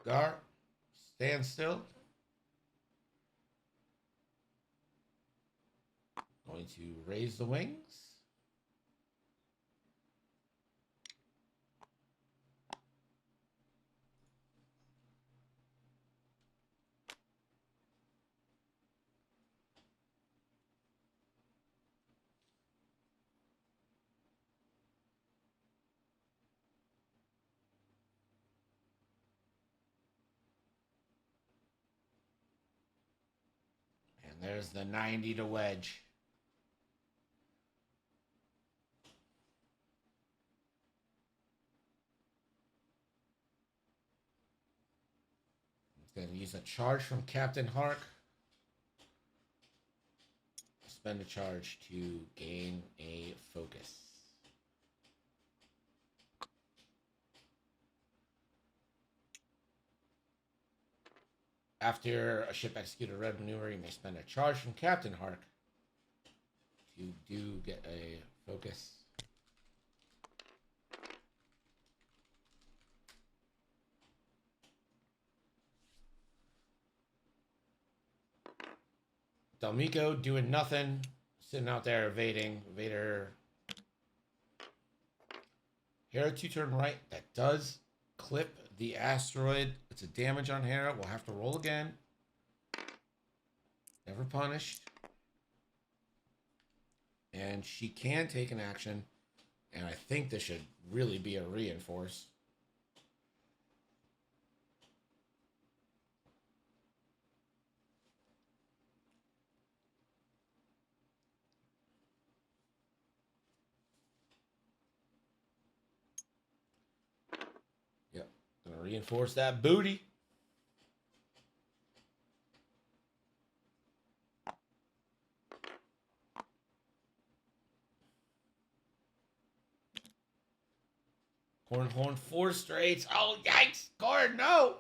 Gar, stand still. Going to raise the wings. And there's the 90 to wedge. Going to use a charge from Captain Hark. Spend a charge to gain a focus. After a ship executes a red maneuver, you may spend a charge from Captain Hark to get a focus. Delmico doing nothing, sitting out there evading. Vader. Hera 2-turn right. That does clip the asteroid. It's a damage on Hera. We'll have to roll again. Never punished. And she can take an action. And I think this should really be a reinforce. Yep. Gonna reinforce that booty. Horn 4 straights. Oh, yikes. Cord, no.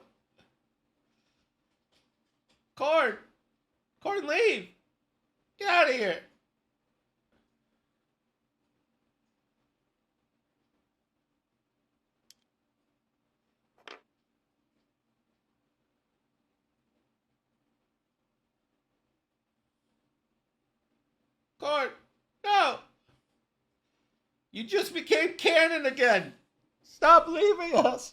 Cord, leave. Get out of here. Corn, no! You just became canon again! Stop leaving us!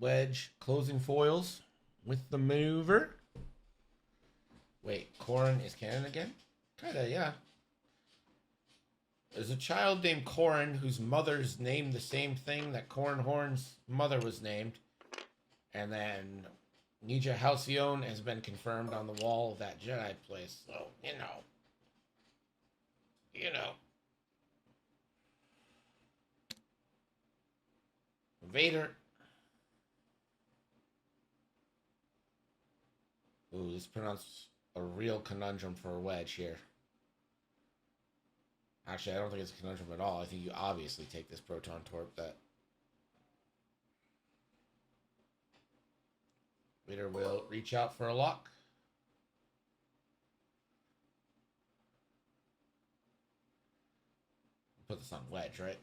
Wedge closing foils with the maneuver. Wait, Corin is canon again? Kinda, yeah. There's a child named Corin whose mother's named the same thing that Corin Horn's mother was named. And then Nija Halcyon has been confirmed on the wall of that Jedi place. So, you know. Vader. Ooh, this pronounced a real conundrum for a Wedge here. Actually, I don't think it's a conundrum at all. I think you obviously take this proton torp that Vader will reach out for a lock. Put this on Wedge, right?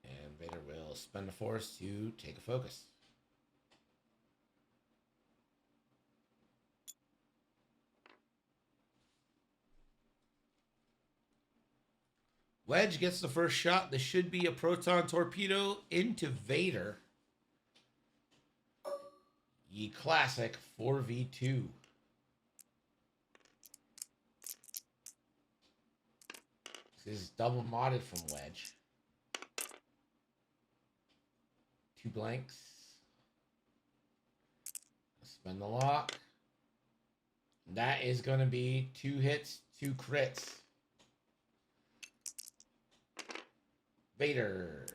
And Vader will spend a force to take a focus. Wedge gets the first shot. This should be a proton torpedo into Vader. Ye classic 4v2. This is double modded from Wedge. 2 blanks. Spend the lock. That is going to be 2 hits, 2 crits. Vader.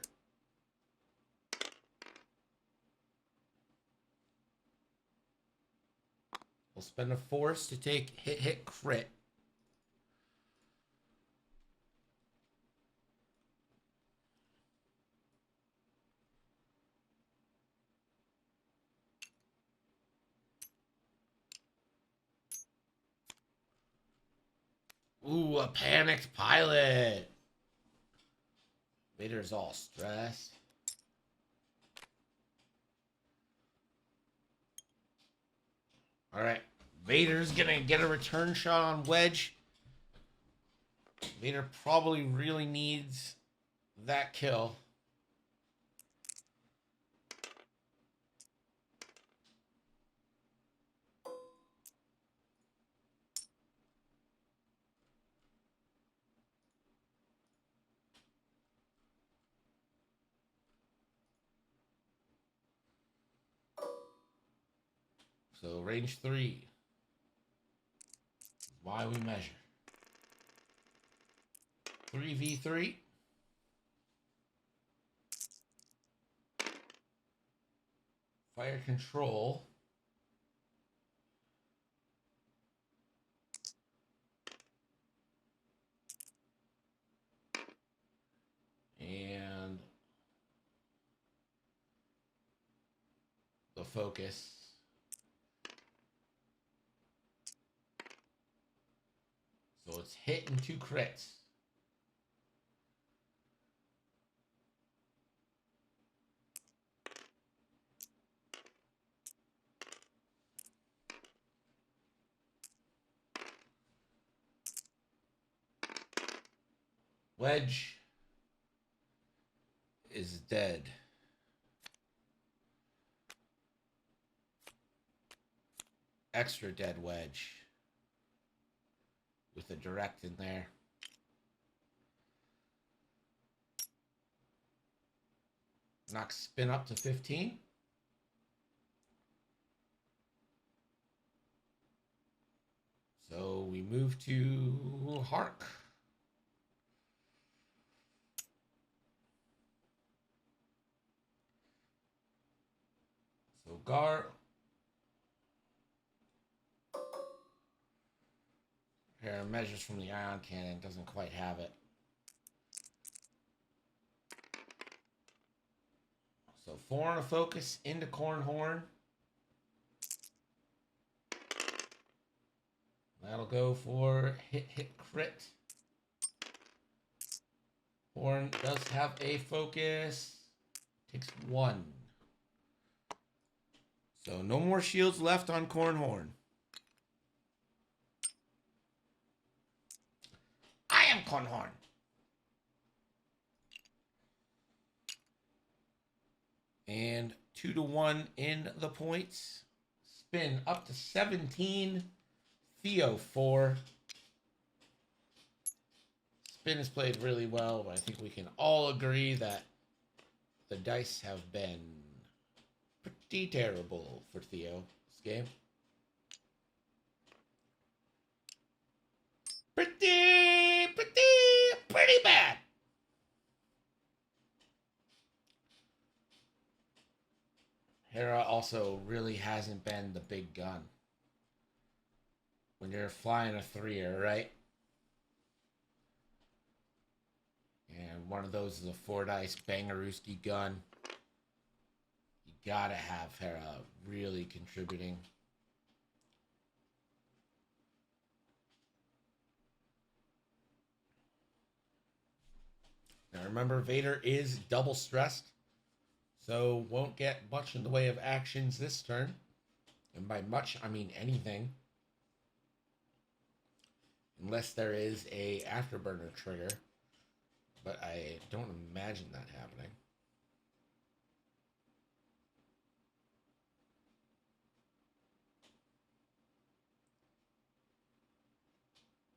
We'll spend a force to take hit, crit. Ooh, a panicked pilot. Vader's all stressed. All right. Vader's going to get a return shot on Wedge. Vader probably really needs that kill. So range 3. Why we measure. 3v3. Fire control. And the focus. So it's hit and 2 crits. Wedge is dead. extra dead wedge with a direct in there. Knock spin up to 15. So we move to Hark. So Gar. Here, measures from the ion cannon. Doesn't quite have it. So 4 on a focus into Cornhorn. That'll go for hit, crit. Horn does have a focus. Takes 1. So no more shields left on Cornhorn. I am Cornhorn. And 2-1 in the points. Spin up to 17. Theo 4. Spin is played really well, but I think we can all agree that the dice have been pretty terrible for Theo this game. Pretty bad. Hera also really hasn't been the big gun. When you're flying a 3er, right? And one of those is a 4-dice Bangarooski gun. You gotta have Hera really contributing. Now remember, Vader is double stressed, so won't get much in the way of actions this turn. And by much, I mean anything. Unless there is a afterburner trigger. But I don't imagine that happening.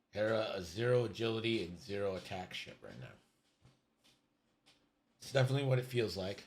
Hera, a 0 agility and 0 attack ship right now. It's definitely what it feels like.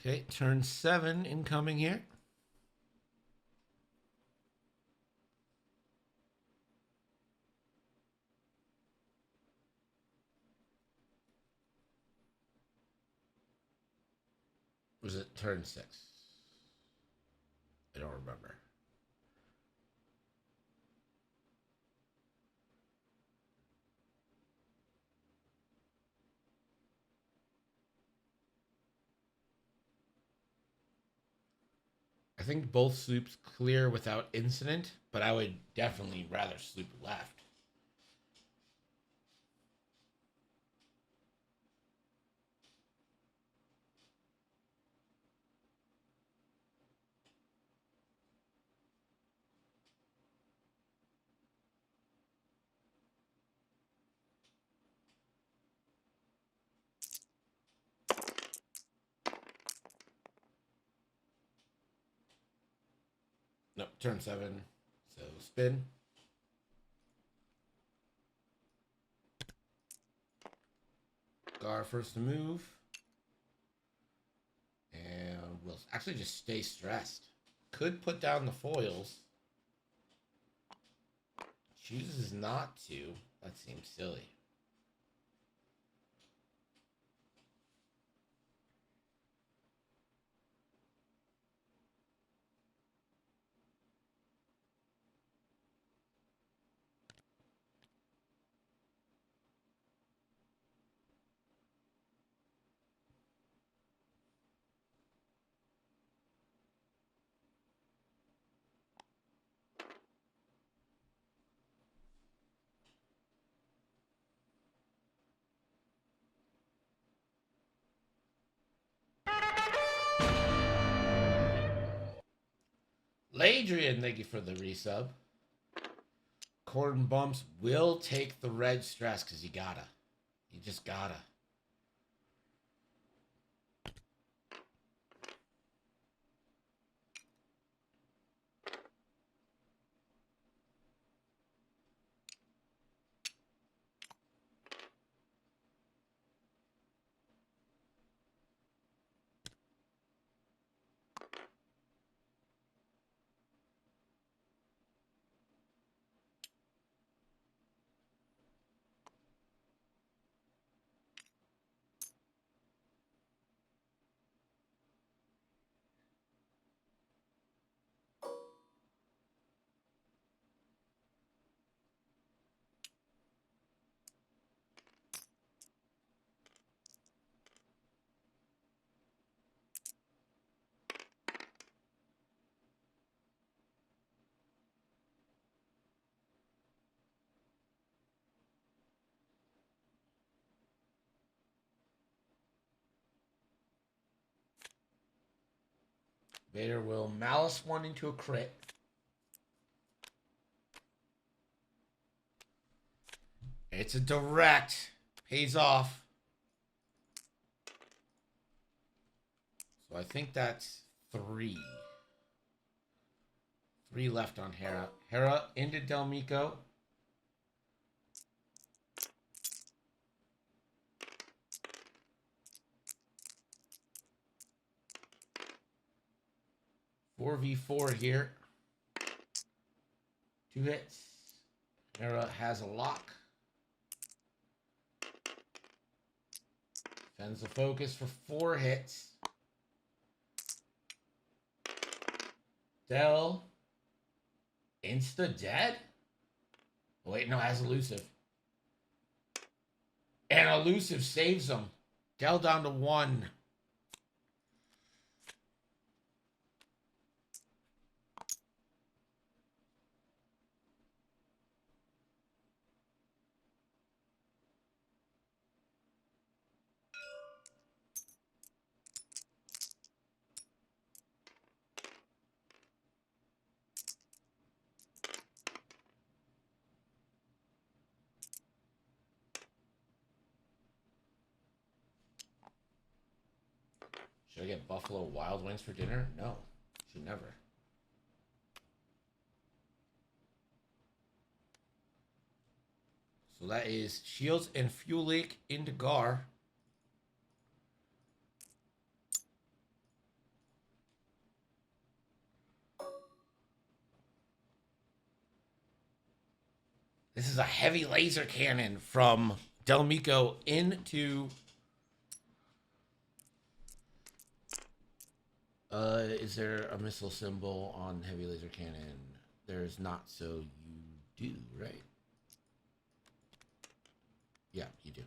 Okay, turn 7 incoming here. Was it turn 6? I don't remember. I think both sloops clear without incident, but I would definitely rather sloop left. Nope, turn 7. So spin. Gar first to move. And we'll actually just stay stressed. Could put down the foils. Chooses not to. That seems silly. Ladrian, thank you for the resub. Cordon Bumps will take the red stress because you gotta. You just gotta. Vader will malice 1 into a crit. It's a direct. Pays off. So I think that's 3. 3 left on Hera. Hera into Delmico. Four v 4 here. 2 hits. Hera has a lock. Sends the focus for 4 hits. Del. Insta dead? Oh, wait, no, has elusive. And elusive saves him. Del down to 1. Should I get Buffalo Wild Wings for dinner? No, should never. So that is Shields and Fuel Leak into Gar. This is a heavy laser cannon from Delmico into... is there a missile symbol on heavy laser cannon? There's not, so you do, right? Yeah, you do.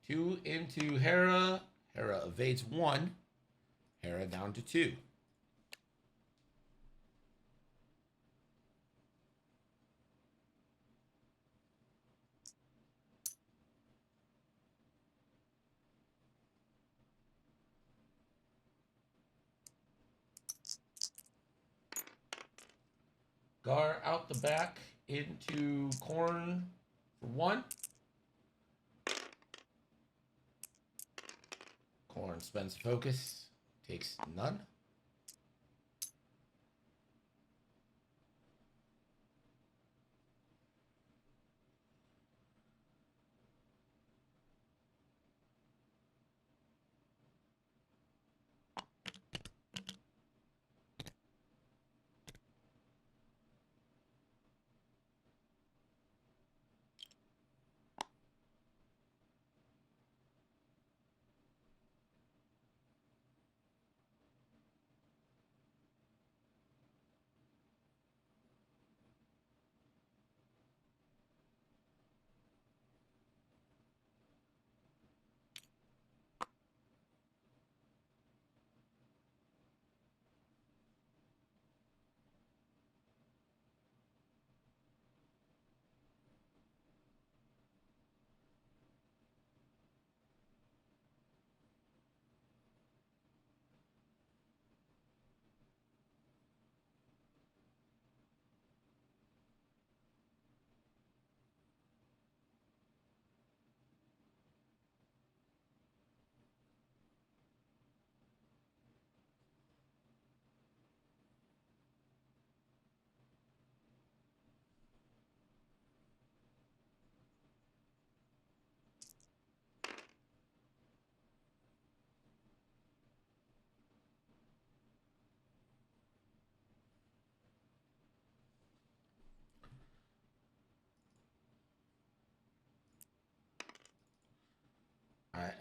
Two into Hera. Hera evades 1. Hera down to 2. Gar out the back into Corn for 1. Warren spends focus. Takes none.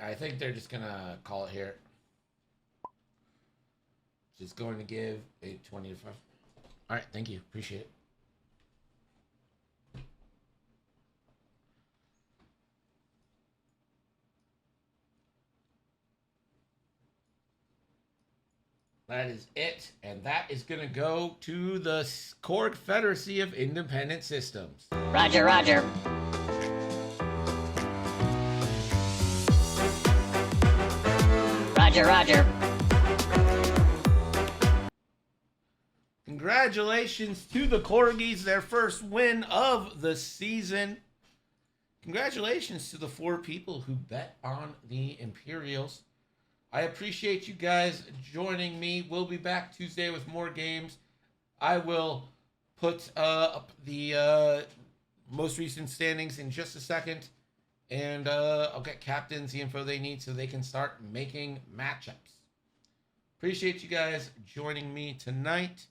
I think they're just gonna call it here. Just going to give a 20 to 5. All right, thank you. Appreciate it. That is it. And that is going to go to the Korg Confederacy of Independent Systems. Roger, roger. Roger, roger. Congratulations to the Corgis, their first win of the season. Congratulations to the 4 people who bet on the Imperials. I appreciate you guys joining me. We'll be back Tuesday with more games. I will put up the most recent standings in just a second. And I'll get captains the info they need so they can start making matchups. Appreciate you guys joining me tonight.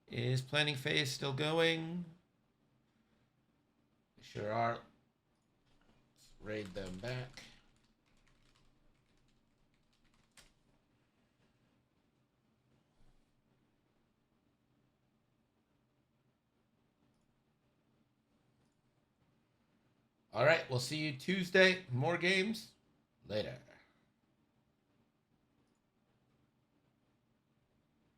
Is planning phase still going? They sure are. Let's raid them back. All right, we'll see you Tuesday. More games later.